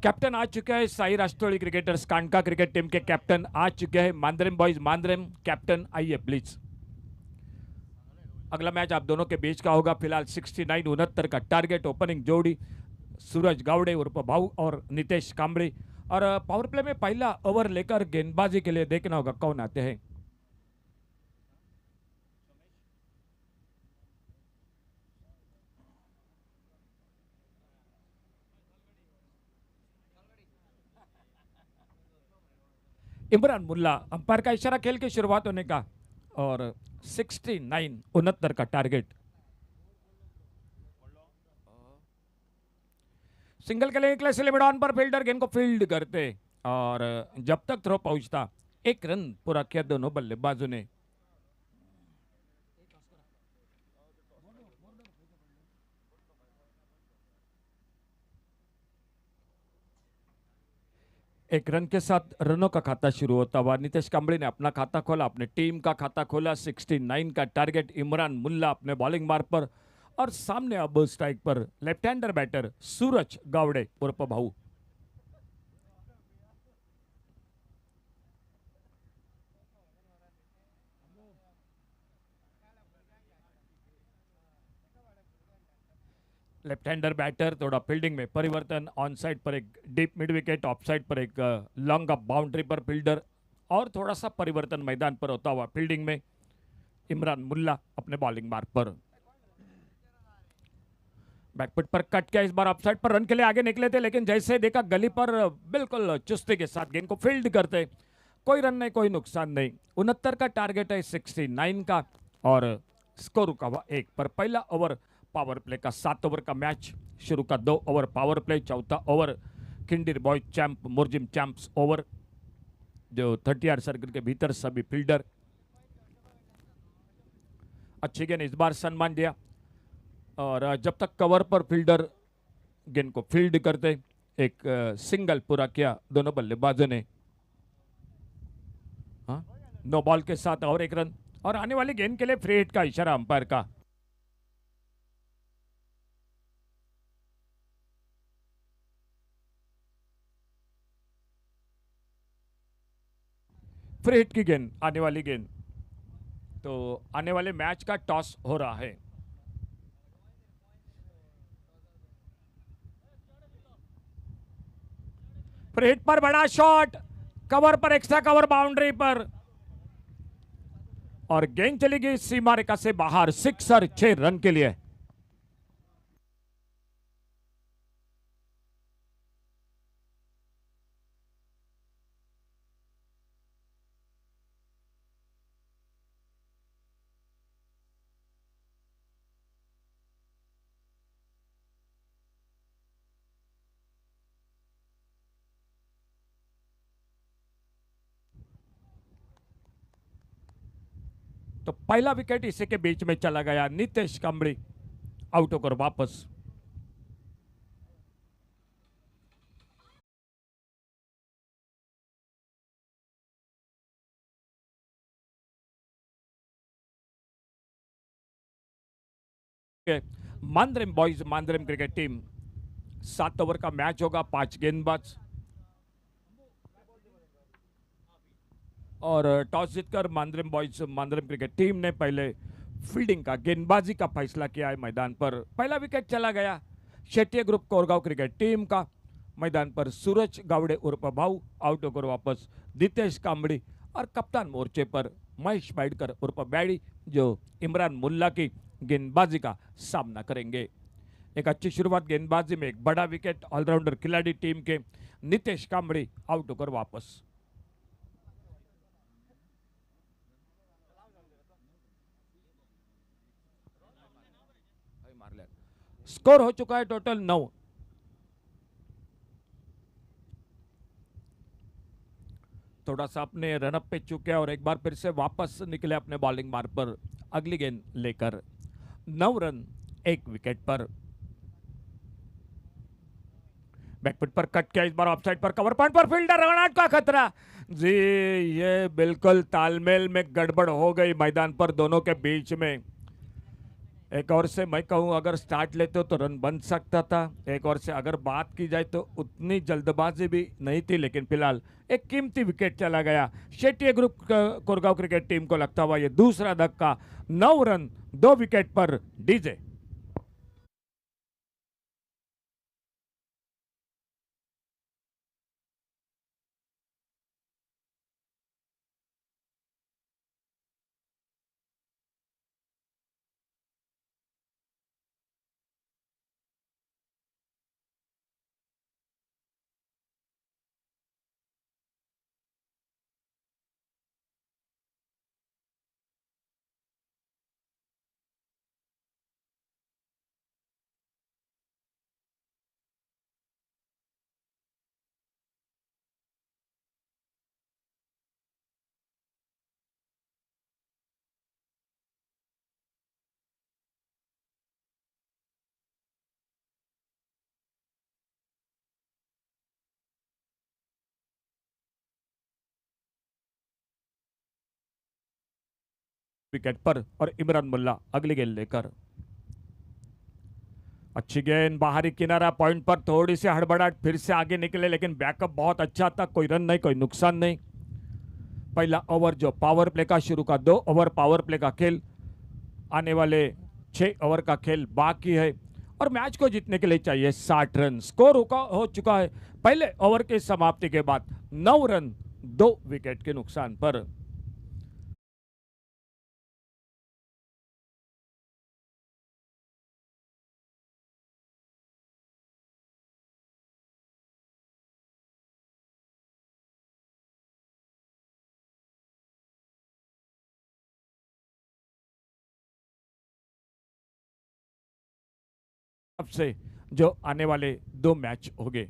कैप्टन आ चुका है Sai Rashtroli cricketers कांडका cricket Team के कैप्टन आ चुके हैं मांद्रेम बॉयज मांद्रेम. कैप्टन आइए प्लीज. अगला मैच आप दोनों के बीच का होगा. फिलहाल 69 का टारगेट. ओपनिंग जोड़ी सूरज गावड़े उर्फ भाऊ और नितेश कांबळे. और पावर प्ले में पहला ओवर लेकर गेंदबाजी के लिए देखना होगा कौन आते हैं. इमरान मुल्ला. अंपायर का इशारा खेल की शुरुआत होने का और 69 का टारगेट. सिंगल के लिए निकले लिमिट ऑन पर फील्डर गेंद को फील्ड करते और जब तक थ्रो पहुंचता 1 रन पूरा किया दोनों बल्लेबाजों ने. एक रन के साथ रनों का खाता शुरू होता हुआ नितेश कांबळे ने अपना खाता खोला, अपने टीम का खाता खोला. 69 का टारगेट. इमरान मुल्ला अपने बॉलिंग मार्ग पर और सामने अब स्ट्राइक पर left hander batter Suraj Gawade उर्फ भाऊ. Left hander batter. थोड़ा फील्डिंग में परिवर्तन. ऑन साइड पर एक deep mid wicket, off side पर एक लॉन्ग अप बाउंड्री पर फील्डर और थोड़ा सा परिवर्तन मैदान पर होता हुआ फील्डिंग में इमरान मुल्ला अपने बॉलिंग मार्ग पर. बैकफुट पर कट किया. इस बार ऑफ साइड पर रन के लिए आगे निकले थे लेकिन जैसे देखा गली पर बिल्कुल चुस्ती के साथ गेंद को फील्ड करते. कोई रन नहीं, कोई नुकसान नहीं. 69 का टारगेट है 69 का और स्कोर रुका हुआ 1 पर. पहला ओवर पावर प्ले का 7 ओवर का मैच. शुरू का 2 ओवर पावर प्ले. चौथा over Khindir boy champ Morjim champs over जो 30 यार्ड सर्कल के भीतर सभी फील्डर. अच्छी गेंद इस बार सम्मान दिया और जब तक कवर पर फील्डर गेंद को फील्ड करते एक सिंगल पूरा किया दोनों बल्लेबाजों ने. हाँ, नो बॉल के साथ और 1 रन और आने वाली गेंद के लिए फ्री हिट का इशारा अंपायर का. फ्री हिट की गेंद आने वाली गेंद. तो आने वाले मैच का टॉस हो रहा है. हिट पर बड़ा शॉट, कवर पर, एक्स्ट्रा कवर बाउंड्री पर, और गेंद चली गई सीमा रेखा से बाहर। सिक्सर 6 रन के लिए। तो पहला विकेट इसी के बीच में चला गया। नितेश कांबड़ी आउट होकर वापस। Mandrem boys Mandrem cricket team, 7 over का मैच होगा, 5 गेंदबाज, और टॉस जीतकर Mandrem boys Mandrem cricket team ने पहले फील्डिंग का, गेंदबाजी का फैसला किया है। मैदान पर पहला विकेट चला गया Shetty Group Koregaon cricket Team का। मैदान पर सूरज गावड़े उर्फ भाऊ आउट होकर वापस। नितेश कांबड़ी और कप्तान मोर्चे पर महेश बैडकर उर्फ बैडी, जो इमरान मुल्ला की गेंदबाजी का सामना करेंगे। एक अच्छी शुरुआत गेंदबाजी में, एक बड़ा विकेट ऑलराउंडर खिलाड़ी टीम के नितेश कांबड़ी आउट होकर वापस। स्कोर हो चुका है टोटल 9। थोड़ा सा अपने रनअप पे चुके और एक बार फिर से वापस निकले अपने बॉलिंग मार्ग पर अगली गेंद लेकर। 9 रन 1 विकेट पर। बैकफुट पर कट किया, इस बार ऑफसाइड पर, कवर पॉइंट पर फील्डर रनआउट का खतरा। जी, ये बिल्कुल तालमेल में गड़बड़ हो गई मैदान पर दोनों के बीच में। एक और से मैं कहूं अगर स्टार्ट लेते तो रन बन सकता था। एक और से अगर बात की जाए तो उतनी जल्दबाजी भी नहीं थी, लेकिन फिलहाल एक कीमती विकेट चला गया। Shetty Group Koregaon cricket team को लगता हुआ ये दूसरा धक्का। 9 रन 2 विकेट पर डीजे। विकेट पर और इमरान मुल्ला अगली गेंद लेकर। अच्छी गेंद, बाहरी किनारा, पॉइंट पर थोड़ी सी हड़बड़ाहट, फिर से आगे निकले, लेकिन बैकअप बहुत अच्छा था। कोई रन नहीं, कोई नुकसान नहीं। पहला ओवर जो पावर प्ले का शुरू का 2 ओवर पावर प्ले का खेल, आने वाले 6 ओवर का खेल बाकी है और मैच को जीतने के लिए चाहिए 60 रन। स्कोर हो चुका है पहले ओवर की समाप्ति के बाद 9 रन 2 विकेट के नुकसान पर। अब से जो आने वाले 2 मैच होंगे,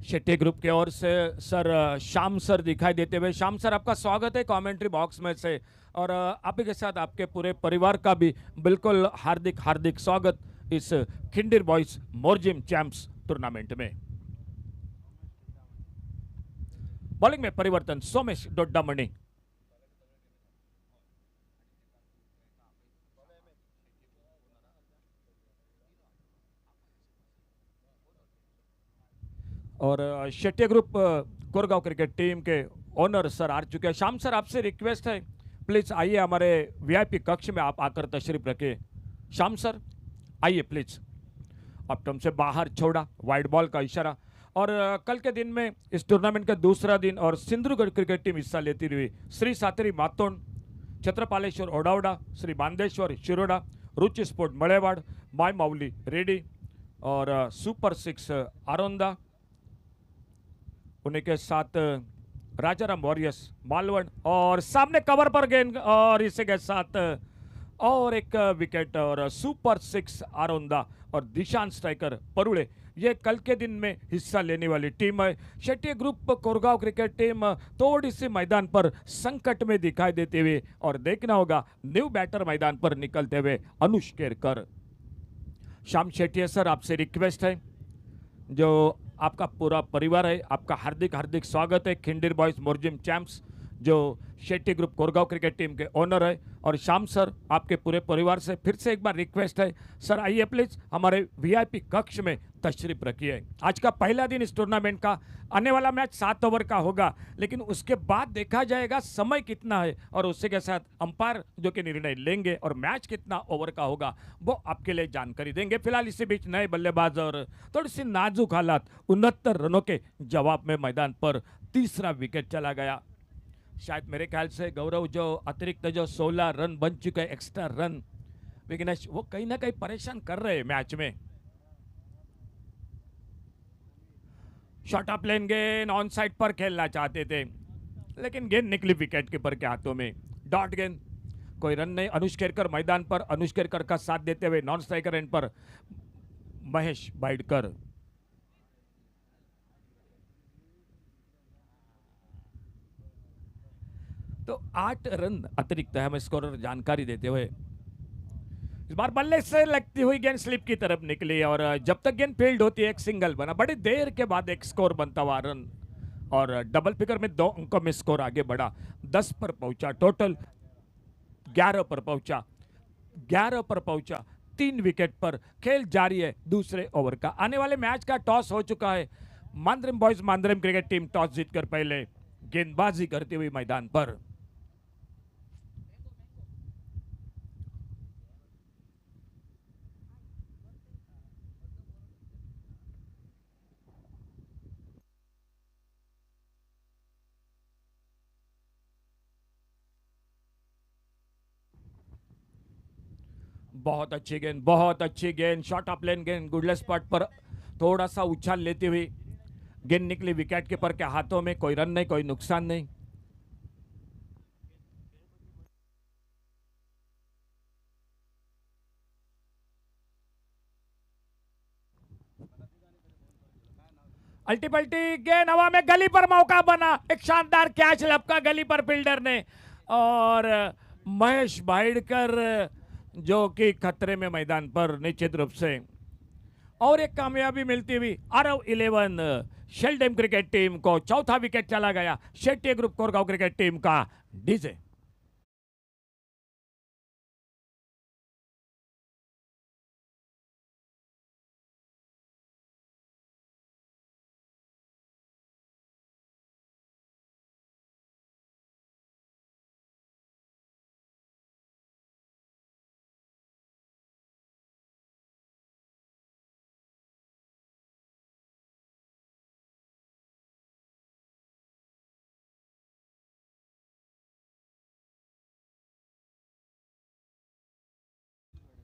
शेट्टी ग्रुप की ओर से सर श्याम सर दिखाई देते हुए। श्याम सर, आपका स्वागत है कमेंट्री बॉक्स में से, और आप ही के साथ आपके पूरे परिवार का भी बिल्कुल हार्दिक हार्दिक स्वागत इस Khindir boys Morjim Champs tournament में। बॉलिंग में परिवर्तन, सोमेश डोड्डामणि। और Shetty Group Koregaon cricket Team के ओनर सर आ चुके हैं। श्याम सर, आपसे रिक्वेस्ट है, प्लीज़ आइए हमारे वीआईपी कक्ष में, आप आकर तशरीफ रखिए। श्याम सर आइए प्लीज़। अपटम से बाहर छोड़ा, वाइड बॉल का इशारा। और कल के दिन में इस टूर्नामेंट का दूसरा दिन और सिंधुगढ़ क्रिकेट टीम हिस्सा लेती हुई श्री सातेरी मातोंड, छत्रपालेश्वर ओडावडा, श्री बांदेश्वर शिरोडा, रुचि स्पोर्ट मळेवाड़, माय माउली रेडी और सुपर 6 आरोंदा, उन्हीं के साथ राजाराम वॉरियर्स मालवण और सामने कवर पर गेंद और इसी के साथ और एक विकेट और सुपर 6 आरोंदा और दिशांत स्ट्राइकर परुळे, ये कल के दिन में हिस्सा लेने वाली टीम है। Shetty Group Koregaon cricket Team थोड़ी सी मैदान पर संकट में दिखाई देते हुए और देखना होगा न्यू बैटर मैदान पर निकलते हुए अनुष केरकर। श्याम शेट्टी सर, आपसे रिक्वेस्ट है, जो आपका पूरा परिवार है, आपका हार्दिक हार्दिक स्वागत है। खिंडीर बॉयज मोरजिम चैंप्स जो Shetty Group Koregaon cricket Team के ओनर है। और श्याम सर, आपके पूरे परिवार से फिर से एक बार रिक्वेस्ट है, सर आइए प्लीज हमारे वीआईपी कक्ष में तशरीफ रखिए। आज का पहला दिन इस टूर्नामेंट का, आने वाला मैच 7 ओवर का होगा, लेकिन उसके बाद देखा जाएगा समय कितना है और उसी के साथ अंपायर जो कि निर्णय लेंगे और मैच कितना ओवर का होगा वो आपके लिए जानकारी देंगे। फिलहाल इसी बीच नए बल्लेबाज और थोड़ी सी नाजुक हालात, 69 रनों के जवाब में मैदान पर तीसरा विकेट चला गया। शायद मेरे ख्याल से गौरव, जो अतिरिक्त जो 16 रन बन चुके हैं, एक्स्ट्रा रन विघ्नेश, वो कहीं ना कहीं परेशान कर रहे हैं मैच में। शॉर्ट ऑफ लेन गेंद ऑन साइड पर खेलना चाहते थे, लेकिन गेंद निकली विकेट कीपर के हाथों में। डॉट गेंद, कोई रन नहीं। अनुष केरकर मैदान पर, अनुष केरकर का साथ देते हुए नॉन स्ट्राइकर एंड पर महेश बाइडकर। तो 8 रन अतिरिक्त है, हमें स्कोरर जानकारी देते हुए। इस बार बल्ले से लगती हुई गेंद स्लिप की तरफ निकली और जब तक गेंद फील्ड होती है एक सिंगल बना, बड़ी देर के बाद एक स्कोर बनता हुआ रन और डबल फिगर में 2 अंकों में स्कोर आगे बढ़ा। 10 पर पहुंचा, टोटल 11 पर पहुंचा, 11 पर पहुंचा, 3 विकेट पर। खेल जारी है दूसरे ओवर का। आने वाले मैच का टॉस हो चुका है। Mandrem boys Mandrem cricket team toss जीतकर पहले गेंदबाजी करती हुई मैदान पर। बहुत अच्छी गेंद, बहुत अच्छी गेंद, शॉर्ट ऑफ लेन गेंद, गुडलेस स्पॉट पर थोड़ा सा उछाल लेती हुई गेंद निकली विकेट कीपर के हाथों में। कोई रन नहीं, कोई नुकसान नहीं। अल्टी-पल्टी गेंद हवा में, गली पर मौका बना, एक शानदार कैच लपका गली पर फील्डर ने और महेश बाइडकर जो कि खतरे में मैदान पर निश्चित रूप से। और एक कामयाबी मिलती हुई आरव 11 शेल्डेम क्रिकेट टीम को। चौथा विकेट चला गया Shetty Group Koregaon cricket Team का। डीजे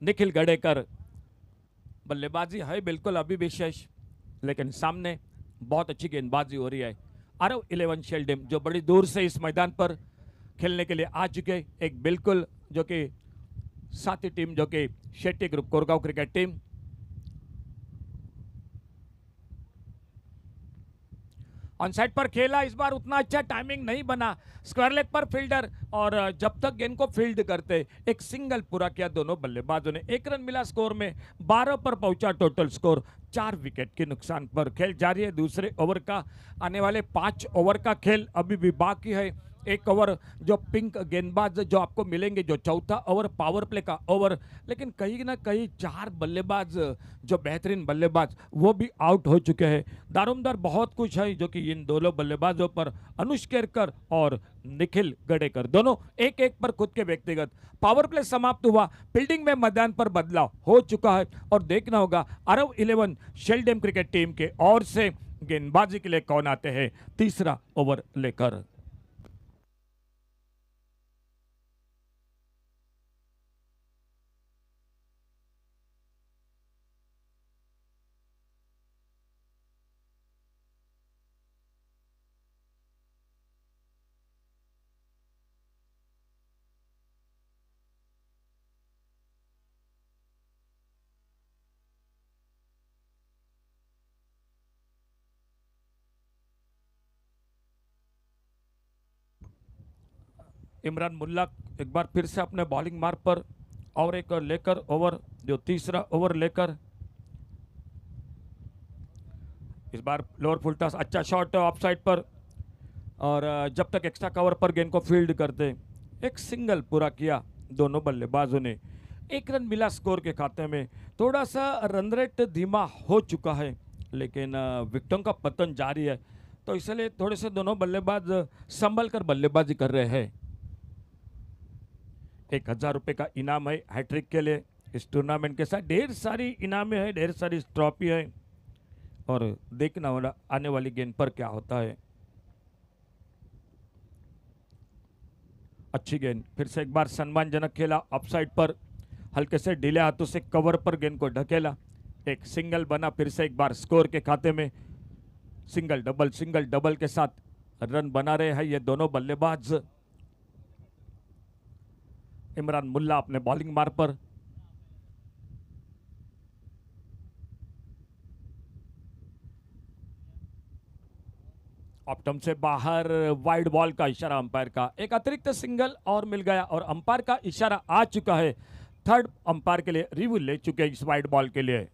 निखिल गडेकर, बल्लेबाजी है बिल्कुल अभी विशेष, लेकिन सामने बहुत अच्छी गेंदबाजी हो रही है। आरव 11 शेल्डेम जो बड़ी दूर से इस मैदान पर खेलने के लिए आ चुके, एक बिल्कुल जो कि साथी टीम जो कि Shetty Group Koregaon cricket Team. On side पर खेला, इस बार उतना अच्छा टाइमिंग नहीं बना, स्क्वायर लेग पर फील्डर और जब तक गेंद को फील्ड करते एक सिंगल पूरा किया दोनों बल्लेबाजों ने। 1 रन मिला स्कोर में, 12 पर पहुंचा टोटल स्कोर, 4 विकेट के नुकसान पर। खेल जारी है दूसरे ओवर का। आने वाले 5 ओवर का खेल अभी भी बाकी है। एक ओवर जो पिंक गेंदबाज जो आपको मिलेंगे, जो चौथा ओवर पावर प्ले का ओवर, लेकिन कहीं ना कहीं 4 बल्लेबाज जो बेहतरीन बल्लेबाज वो भी आउट हो चुके हैं। दारोमदार बहुत कुछ है जो कि इन दोनों बल्लेबाजों पर, अनुष केरकर और निखिल गडेकर दोनों एक एक पर खुद के व्यक्तिगत। पावर प्ले समाप्त हुआ, फील्डिंग में मैदान पर बदलाव हो चुका है और देखना होगा अरब 11 शेल्डेम क्रिकेट टीम के ओर से गेंदबाजी के लिए कौन आते हैं तीसरा ओवर लेकर। इमरान मुल्ला एक बार फिर से अपने बॉलिंग मार्ग पर और एक लेकर ओवर, जो तीसरा ओवर लेकर इस बार लोअर फुल टॉस, अच्छा शॉट ऑफ साइड पर, और जब तक एक्स्ट्रा कवर पर गेंद को फील्ड करते एक सिंगल पूरा किया दोनों बल्लेबाजों ने। 1 रन मिला स्कोर के खाते में। थोड़ा सा रन रेट धीमा हो चुका है लेकिन विकेटों का पतन जारी है, तो इसलिए थोड़े से दोनों बल्लेबाज संभल कर बल्लेबाजी कर रहे हैं। 1000 रुपये का इनाम है हैट्रिक के लिए। इस टूर्नामेंट के साथ ढेर सारी इनामें हैं, ढेर सारी ट्रॉफी है और देखना होगा आने वाली गेंद पर क्या होता है। अच्छी गेंद, फिर से एक बार सम्मानजनक खेला, ऑफसाइड पर हल्के से ढीले हाथों से कवर पर गेंद को ढकेला, एक सिंगल बना। फिर से एक बार स्कोर के खाते में सिंगल डबल के साथ रन बना रहे हैं ये दोनों बल्लेबाज। इमरान मुल्ला अपने बॉलिंग मार्ग पर, ऑप्टम से बाहर, वाइड बॉल का इशारा अंपायर का, एक अतिरिक्त सिंगल और मिल गया और अंपायर का इशारा आ चुका है। थर्ड अंपायर के लिए रिव्यू ले चुके हैं इस वाइड बॉल के लिए।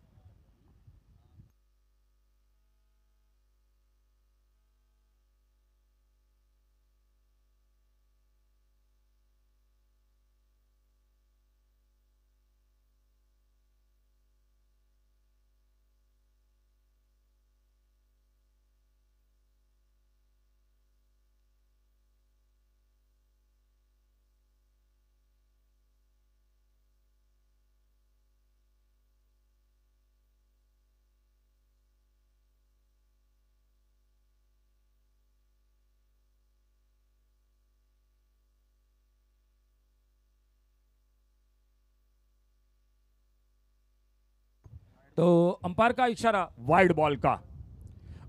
तो अंपायर का इशारा वाइड बॉल का,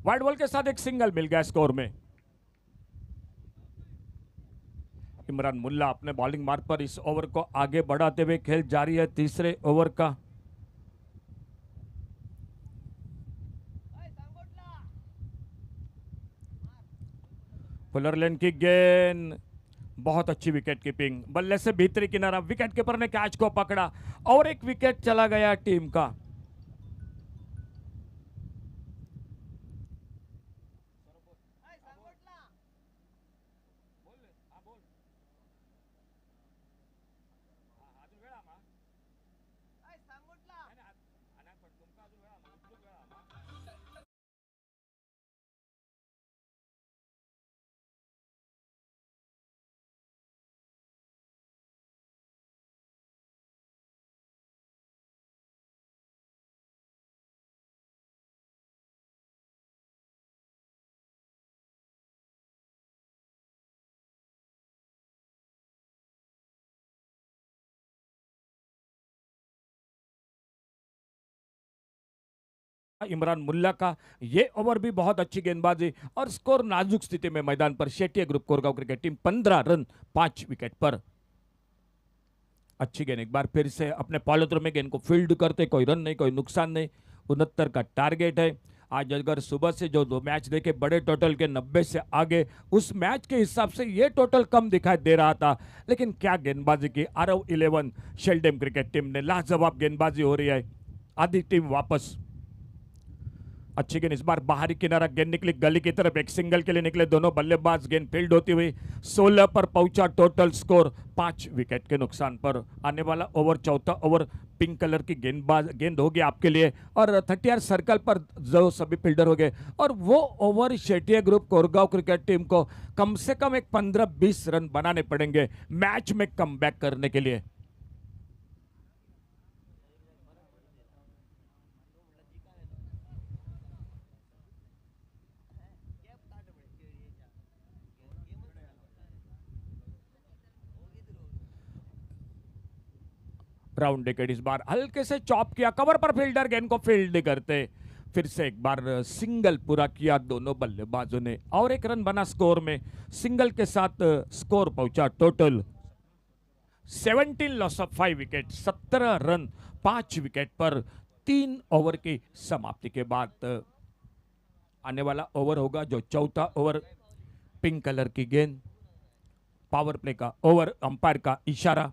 वाइड बॉल के साथ एक सिंगल मिल गया स्कोर में। इमरान मुल्ला अपने बॉलिंग मार्ग पर इस ओवर को आगे बढ़ाते हुए खेल जारी है तीसरे ओवर का। फुलर लेन की गेंद, बहुत अच्छी विकेट कीपिंग, बल्ले से भीतरी किनारा, विकेट कीपर ने कैच को पकड़ा और एक विकेट चला गया टीम का। इमरान मुल्ला का ये ओवर भी बहुत अच्छी गेंदबाजी और स्कोर नाजुक स्थिति में मैदान पर। Shetty Group Koregaon cricket Team 15 run 5 wicket पर। अच्छी गेंद, एक बार फिर से अपने पॉलिथ्रो में गेंद को फील्ड करते, कोई रन नहीं, कोई नुकसान नहीं। 69 का टारगेट है। आज अगर सुबह से जो 2 मैच देखे बड़े टोटल के 90 से आगे, उस मैच के हिसाब से ये टोटल कम दिखाई दे रहा था, लेकिन क्या गेंदबाजी की आरव 11 शेल्डेम क्रिकेट टीम ने। लाजवाब गेंदबाजी हो रही है। आधी टीम वापस। अच्छी गेंद, इस बार बाहरी किनारा गेंद निकली गली की तरफ, एक सिंगल के लिए निकले दोनों बल्लेबाज, गेंद फील्ड होती हुई 16 पर पहुंचा, टोटल स्कोर 5 विकेट के नुकसान पर। आने वाला ओवर, चौथा ओवर, पिंक कलर की गेंद होगी आपके लिए, और 30 सर्कल पर जो सभी फील्डर हो गए, और वो over Shetiya group Koregaon cricket team को कम से कम एक 15-20 रन बनाने पड़ेंगे मैच में कमबैक करने के लिए। राउंड विकेट, इस बार हल्के से चॉप किया, कवर पर फील्डर गेंद को फील्ड नहीं करते, फिर से एक बार सिंगल पूरा किया दोनों बल्लेबाजों ने, और एक रन बना स्कोर में, सिंगल के साथ स्कोर पहुंचा total 17, loss of 5 wicket, 17 run 5 wicket पर 3 ओवर की समाप्ति के बाद। आने वाला ओवर होगा जो चौथा ओवर, पिंक कलर की गेंद, पावर प्ले का ओवर, अंपायर का इशारा,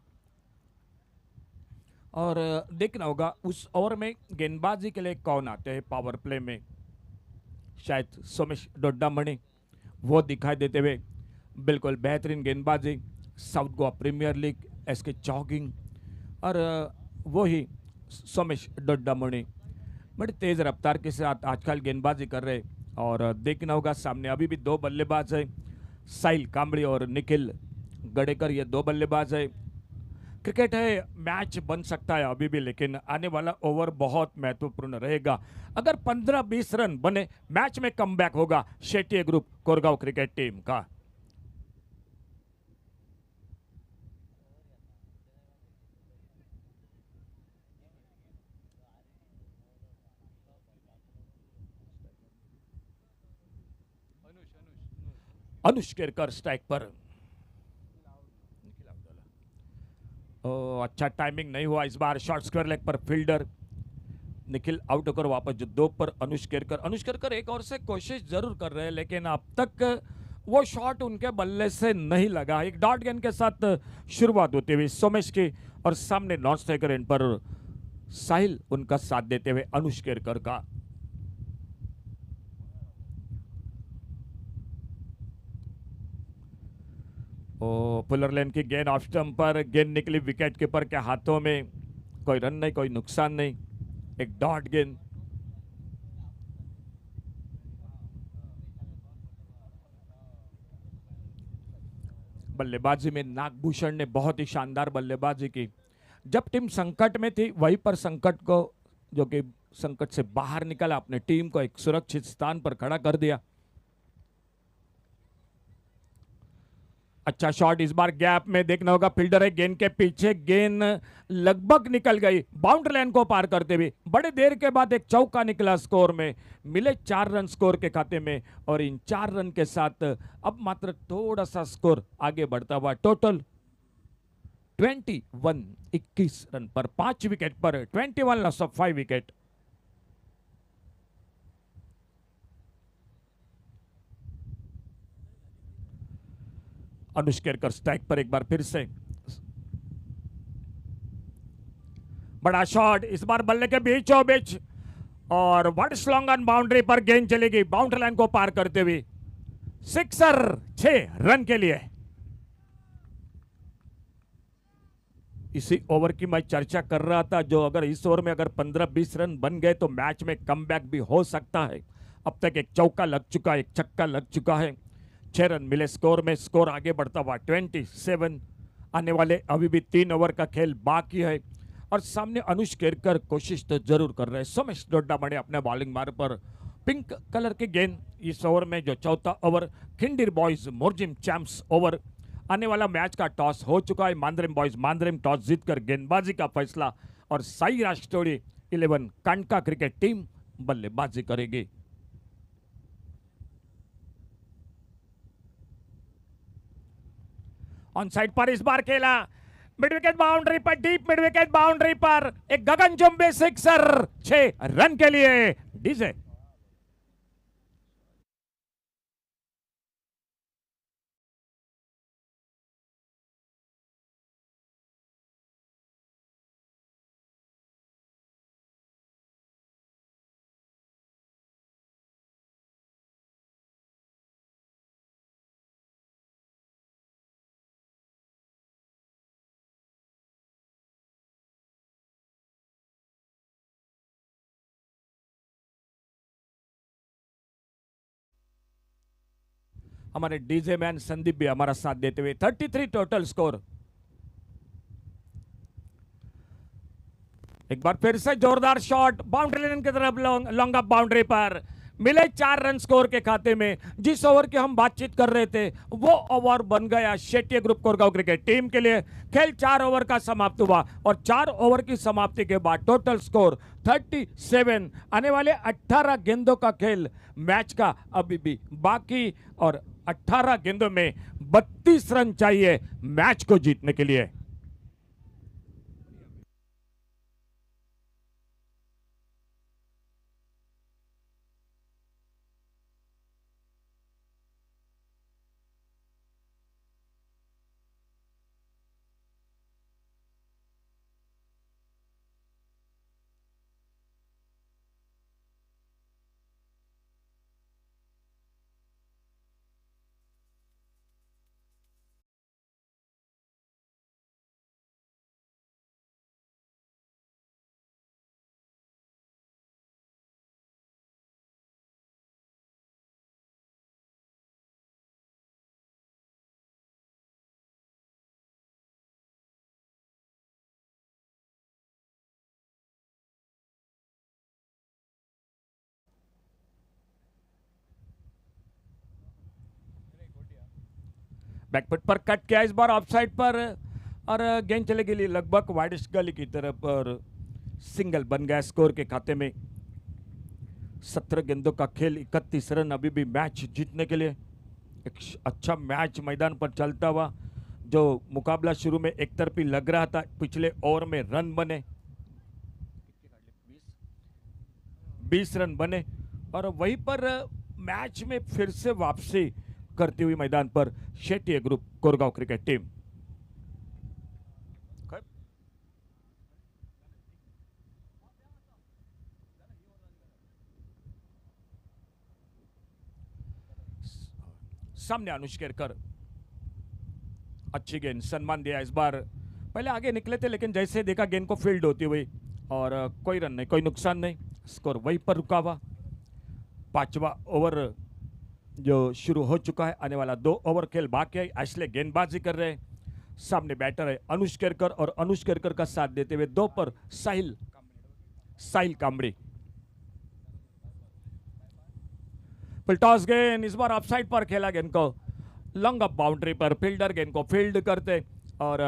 और देखना होगा उस ओवर में गेंदबाजी के लिए कौन आते हैं पावर प्ले में। शायद सोमेश डोड्डामणि वो दिखाई देते हुए, बिल्कुल बेहतरीन गेंदबाजी, South Goa Premier League, SK चौकिंग, और वो ही सोमेश डोड्डामणि बड़ी तेज रफ्तार के साथ आजकल गेंदबाजी कर रहे। और देखना होगा सामने अभी भी 2 बल्लेबाज है, साहिल कांबड़ी और निखिल गडेकर, ये 2 बल्लेबाज है। क्रिकेट है, मैच बन सकता है अभी भी, लेकिन आने वाला ओवर बहुत महत्वपूर्ण रहेगा। अगर 15-20 रन बने मैच में कमबैक होगा Shetty Group Koregaon cricket Team का। अनुष केरकर स्ट्राइक पर, अच्छा टाइमिंग नहीं हुआ इस बार, शॉर्ट स्क्वायर लेग पर फील्डर निखिल आउट होकर वापस जो 2 पर अनुष केरकर एक और से कोशिश जरूर कर रहे हैं, लेकिन अब तक वो शॉट उनके बल्ले से नहीं लगा। एक डॉट गेंद के साथ शुरुआत होती हुई सोमेश की, और सामने नॉन स्ट्राइकर एंड पर साहिल उनका साथ देते हुए अनुष केरकर का। पुलर लेन की गेंद ऑफ स्टंप पर, गेंद निकली विकेट कीपर के हाथों में, कोई रन नहीं, कोई नुकसान नहीं, एक डॉट गेंद। बल्लेबाजी में नागभूषण ने बहुत ही शानदार बल्लेबाजी की। जब टीम संकट में थी वहीं पर संकट को, जो कि संकट से बाहर निकला, अपने टीम को एक सुरक्षित स्थान पर खड़ा कर दिया। अच्छा शॉट, इस बार गैप में देखना होगा, फील्डर है गेंद के पीछे, गेंद लगभग निकल गई बाउंड्री लाइन को पार करते हुए, बड़े देर के बाद एक चौका निकला, स्कोर में मिले 4 रन स्कोर के खाते में, और इन 4 रन के साथ अब मात्र थोड़ा सा स्कोर आगे बढ़ता हुआ, टोटल 21 रन पर 5 विकेट पर 21, loss of 5 wicket. Anush Kerkar strike पर एक बार फिर से, बड़ा शॉट, इस बार बल्ले के बीचों बीच, और वन स्लॉन्ग ऑन बाउंड्री पर गेंद चलेगी बाउंड्री लाइन को पार करते हुए, सिक्सर 6 रन के लिए। इसी ओवर की मैं चर्चा कर रहा था, जो अगर इस ओवर में अगर 15-20 रन बन गए तो मैच में कमबैक भी हो सकता है। अब तक एक चौका लग चुका है, एक छक्का लग चुका है, 6 रन मिले स्कोर में, स्कोर आगे बढ़ता हुआ 27। आने वाले अभी भी 3 ओवर का खेल बाकी है, और सामने अनुष केरकर कोशिश तो जरूर कर रहे हैं। सोमेश डोड्डामणि अपने बॉलिंग मार्ग पर, पिंक कलर की गेंद इस ओवर में जो चौथा over, Khindir boys Morjim champs over. आने वाला मैच का टॉस हो चुका है, मांद्रेम बॉयज मांद्रेम टॉस जीतकर गेंदबाजी का फैसला, और साई राष्ट्रोड़ी 11 कांडका क्रिकेट टीम बल्लेबाजी करेगी। ऑन साइड पर इस बार खेला, मिड विकेट बाउंड्री पर, डीप मिड विकेट बाउंड्री पर एक गगनचुंबी सिक्सर 6 रन के लिए। डीजे हमारे डीजे मैन संदीप भी हमारा साथ देते हुए। 33 टोटल स्कोर। एक बार फिर से जोरदार शॉट बाउंड्री लाइन की तरफ, लॉन्ग अप बाउंड्री पर मिले 4 रन स्कोर के खाते में। जिस ओवर की हम बातचीत कर रहे थे वो ओवर बन गया Shetty Group Koregaon cricket Team के लिए। खेल 4 ओवर का समाप्त हुआ और 4 ओवर की समाप्ति के बाद टोटल स्कोर 37। आने वाले 18 गेंदों का खेल मैच का अभी भी बाकी और 18 गेंदों में 32 रन चाहिए मैच को जीतने के लिए। बैकफुट पर कट किया इस बार ऑफसाइड पर और गेंद चले गई लगभग वाइडिश गली की तरफ और सिंगल बन गया स्कोर के खाते में। 17 गेंदों का खेल 31 रन अभी भी मैच जीतने के लिए। एक अच्छा मैच मैदान पर चलता हुआ। जो मुकाबला शुरू में एक तरफी लग रहा था, पिछले ओवर में रन बने 20 रन बने और वहीं पर मैच में फिर से वापसी करती हुई मैदान पर Shetty Group Koregaon cricket Team. सामने अनुष केरकर, अच्छी गेंद, सम्मान दिया इस बार। पहले आगे निकले थे लेकिन जैसे देखा गेंद को फील्ड होती हुई और कोई रन नहीं, कोई नुकसान नहीं, स्कोर वहीं पर रुका हुआ। 5वां ओवर जो शुरू हो चुका है, आने वाला 2 ओवर खेल बाकी है। एशले गेंदबाजी कर रहे हैं, सामने बैटर है अनुष केरकर और अनुष केरकर का साथ देते हुए 2 पर साहिल कामड़ी। टॉस गेंद इस बार ऑफसाइड पर खेला गेंद को, लॉन्ग अप बाउंड्री पर फील्डर गेंद को फील्ड करते और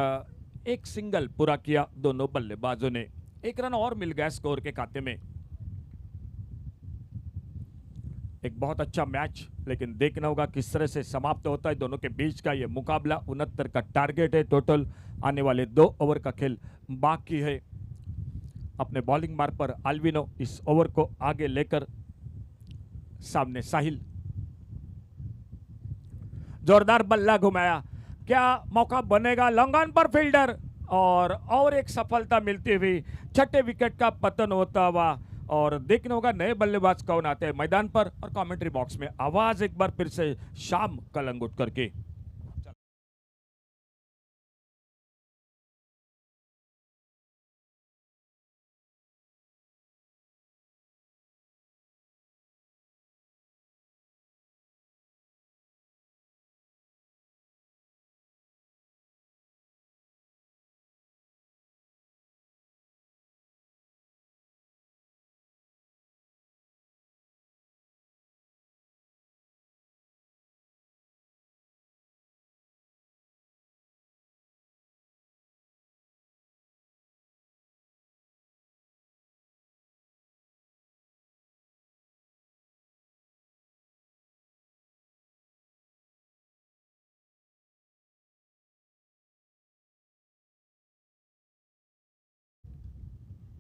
एक सिंगल पूरा किया दोनों बल्लेबाजों ने। 1 रन और मिल गया स्कोर के खाते में। एक बहुत अच्छा मैच, लेकिन देखना होगा किस तरह से समाप्त होता है दोनों के बीच का ये मुकाबला। 69 का टारगेट है टोटल। आने वाले 2 ओवर का खेल बाकी है। अपने बॉलिंग मार्ग पर अल्विनो इस ओवर को आगे लेकर, सामने साहिल। जोरदार बल्ला घुमाया, क्या मौका बनेगा? लॉन्ग ऑन पर फील्डर और एक सफलता मिलती हुई। 6ठे विकेट का पतन होता हुआ और देखना होगा नए बल्लेबाज कौन आते हैं मैदान पर। और कमेंट्री बॉक्स में आवाज एक बार फिर से शाम कलंगुट करके।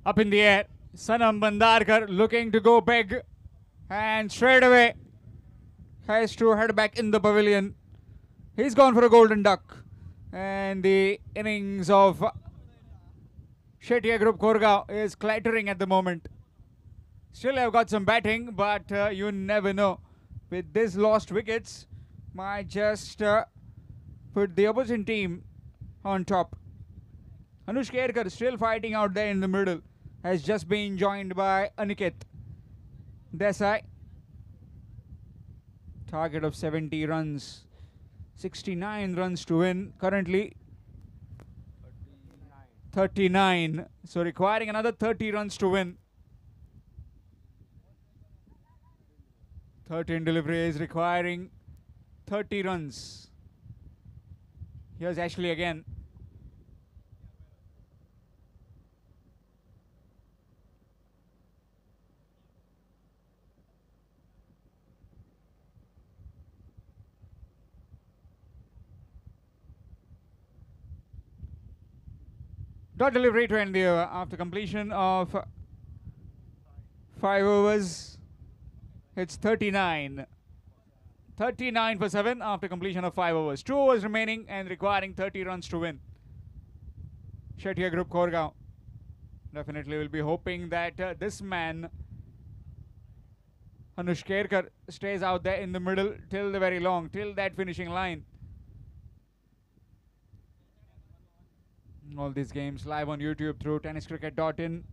Up in the air, Sanam Bandarkar looking to go big and straight away has to head back in the pavilion. He's gone for a golden duck and the innings of Shetia Group Koregaon is clattering at the moment. Still have got some batting, but you never know. With this lost wickets, might just put the opposition team on top. Anush Kerkar still fighting out there in the middle. Has just been joined by Aniket Desai. Target of 70 runs. 69 runs to win. Currently 39. So requiring another 30 runs to win. 13 deliveries requiring 30 runs. Here's Ashley again. Dot delivery to end the over after completion of 5 overs. It's 39. 39 for 7 after completion of 5 overs. 2 overs remaining and requiring 30 runs to win. Shetye Group Korgaon definitely will be hoping that this man, Anush Kerkar, stays out there in the middle till the very long, till that finishing line. All these games live on YouTube through tenniscricket.in.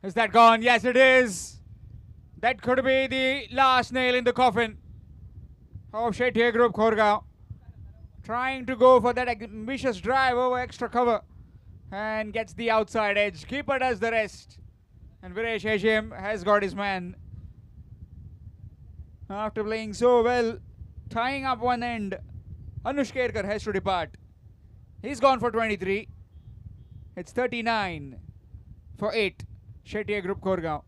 Is that gone? Yes, it is. That could be the last nail in the coffin of Shetye Group Korgaon. Trying to go for that ambitious drive over extra cover and gets the outside edge. Keeper does the rest. And Viresh Hesham has got his man. After playing so well, tying up one end, Anush Kerkar has to depart. He's gone for 23. It's 39 for 8. Shetye Group Korgaon.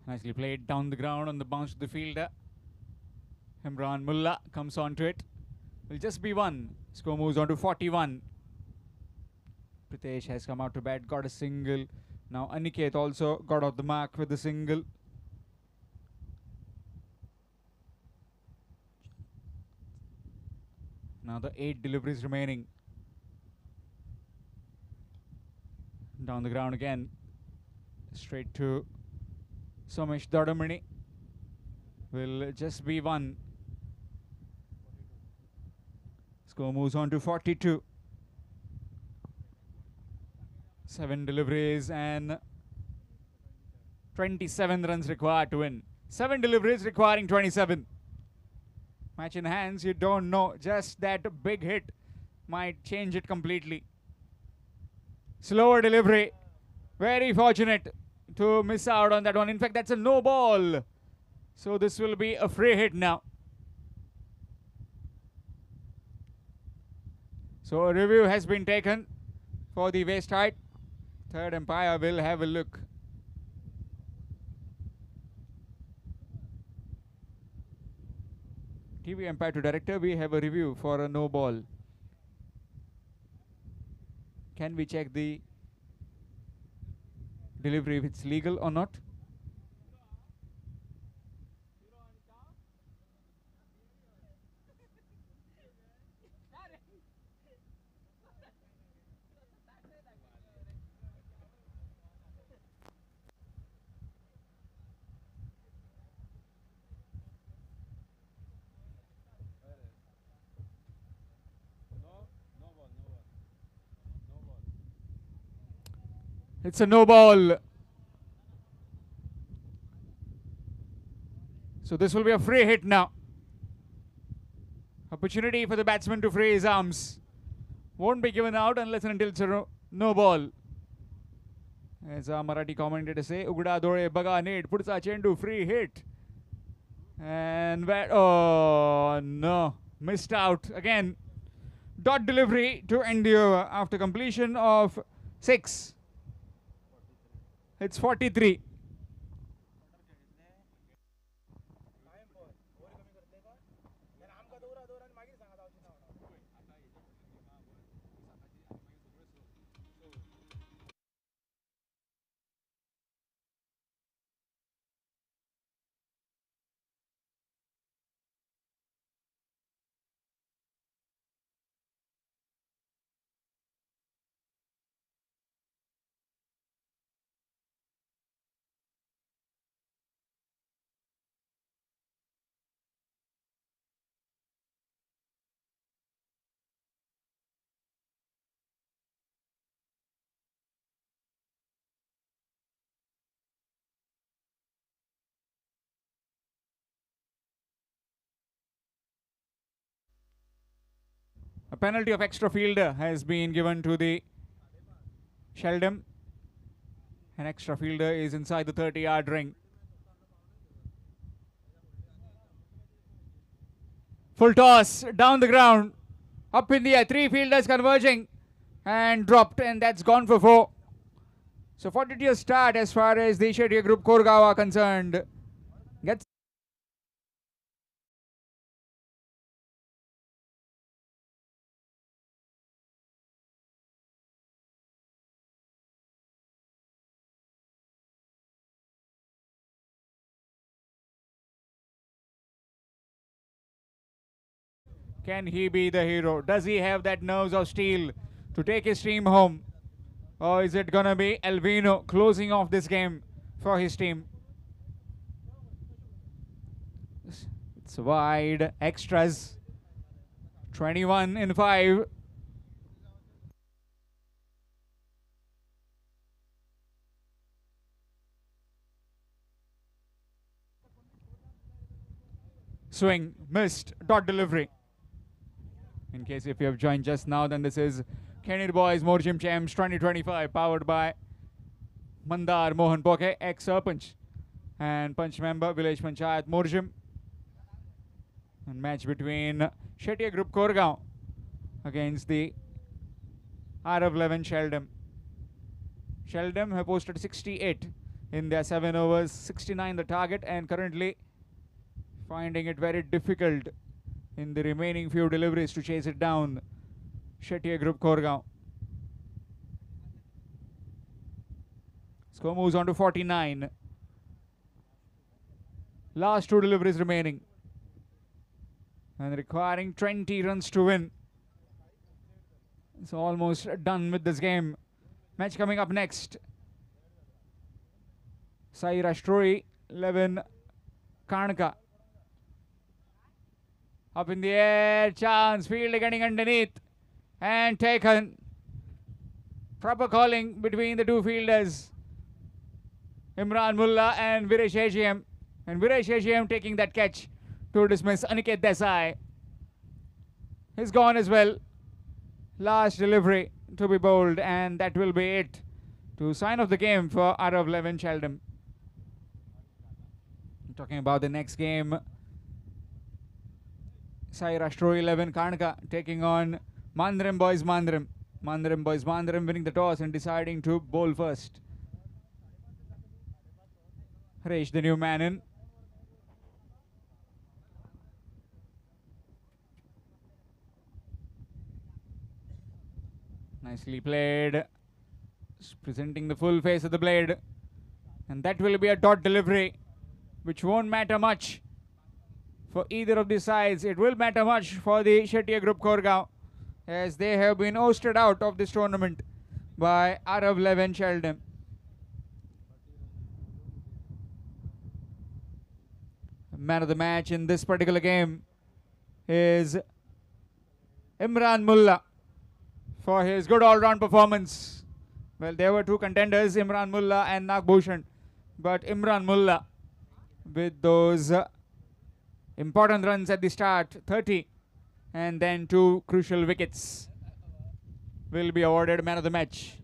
Nicely played down the ground on the bounce to the fielder. Imran Mullah comes onto it. Will just be one. Score moves on to 41. Pritesh has come out to bat, got a single. Now Aniket also got off the mark with a single. Now the 8 deliveries remaining. Down the ground again. Straight to Somesh Dodamani. Will just be one. Score moves on to 42. 7 deliveries and 27 runs required to win. 7 deliveries requiring 27. Match in hands, you don't know. Just that big hit might change it completely. Slower delivery. Very fortunate to miss out on that one. In fact, that's a no ball. So this will be a free hit now. So a review has been taken for the waist height. Third umpire will have a look. TV umpire to director, we have a review for a no ball. Can we check the delivery if it's legal or not? It's a no ball. So this will be a free hit now. Opportunity for the batsman to free his arms. Won't be given out unless and until it's a no ball. As our Marathi commentator say, Ugda dore baga net. Pudsa chendu, free hit. And oh no, missed out again. Dot delivery to end the over after completion of 6. It's 43. A penalty of extra fielder has been given to the Sheldon. An extra fielder is inside the 30-yard ring. Full toss down the ground. Up in the air. 3 fielders converging and dropped, and that's gone for 4. So 42 start as far as the Shetty Group Korgaon are concerned. Gets Can he be the hero? Does he have that nerves of steel to take his team home? Or is it gonna be Alvino closing off this game for his team? It's wide. Extras. 21 in 5. Swing. Missed. Dot delivery. In case if you have joined just now, then this is Kenir Boys Morjim Champs 2025 powered by Mandar Mohan Poke, ex-Sarpanch and Punch member Village Panchayat Morjim. And match between Shetty Group Korgaon against the Arab 11 Sheldon. Sheldon have posted 68 in their 7 overs, 69 the target, and currently finding it very difficult in the remaining few deliveries to chase it down. Shetty Group Korgaon. Score moves on to 49. Last 2 deliveries remaining. And requiring 20 runs to win. It's almost done with this game. Match coming up next. Sai Rashtroi, 11 Karnaka. Up in the air, chance, field getting underneath and taken. Proper calling between the 2 fielders, Imran Mullah and Viresh AGM. And Viresh AGM taking that catch to dismiss Aniket Desai. He's gone as well. Last delivery to be bowled, and that will be it to sign off the game for Arav Levin Sheldon. Talking about the next game, Sai Rashtra 11 Karnaka taking on Mandrim Boys Mandrim. Mandrim Boys Mandrim winning the toss and deciding to bowl first. Harish, the new man in. Nicely played. Presenting the full face of the blade. And that will be a dot delivery, which won't matter much for either of the sides. It will matter much for the Shettiya Group Korgaon, as they have been ousted out of this tournament by Arav Levin Sheldon. Man of the match in this particular game is Imran Mullah for his good all-round performance. Well, there were two contenders, Imran Mullah and Nagbhushan, but Imran Mullah, with those important runs at the start, 30, and then 2 crucial wickets, will be awarded man of the match.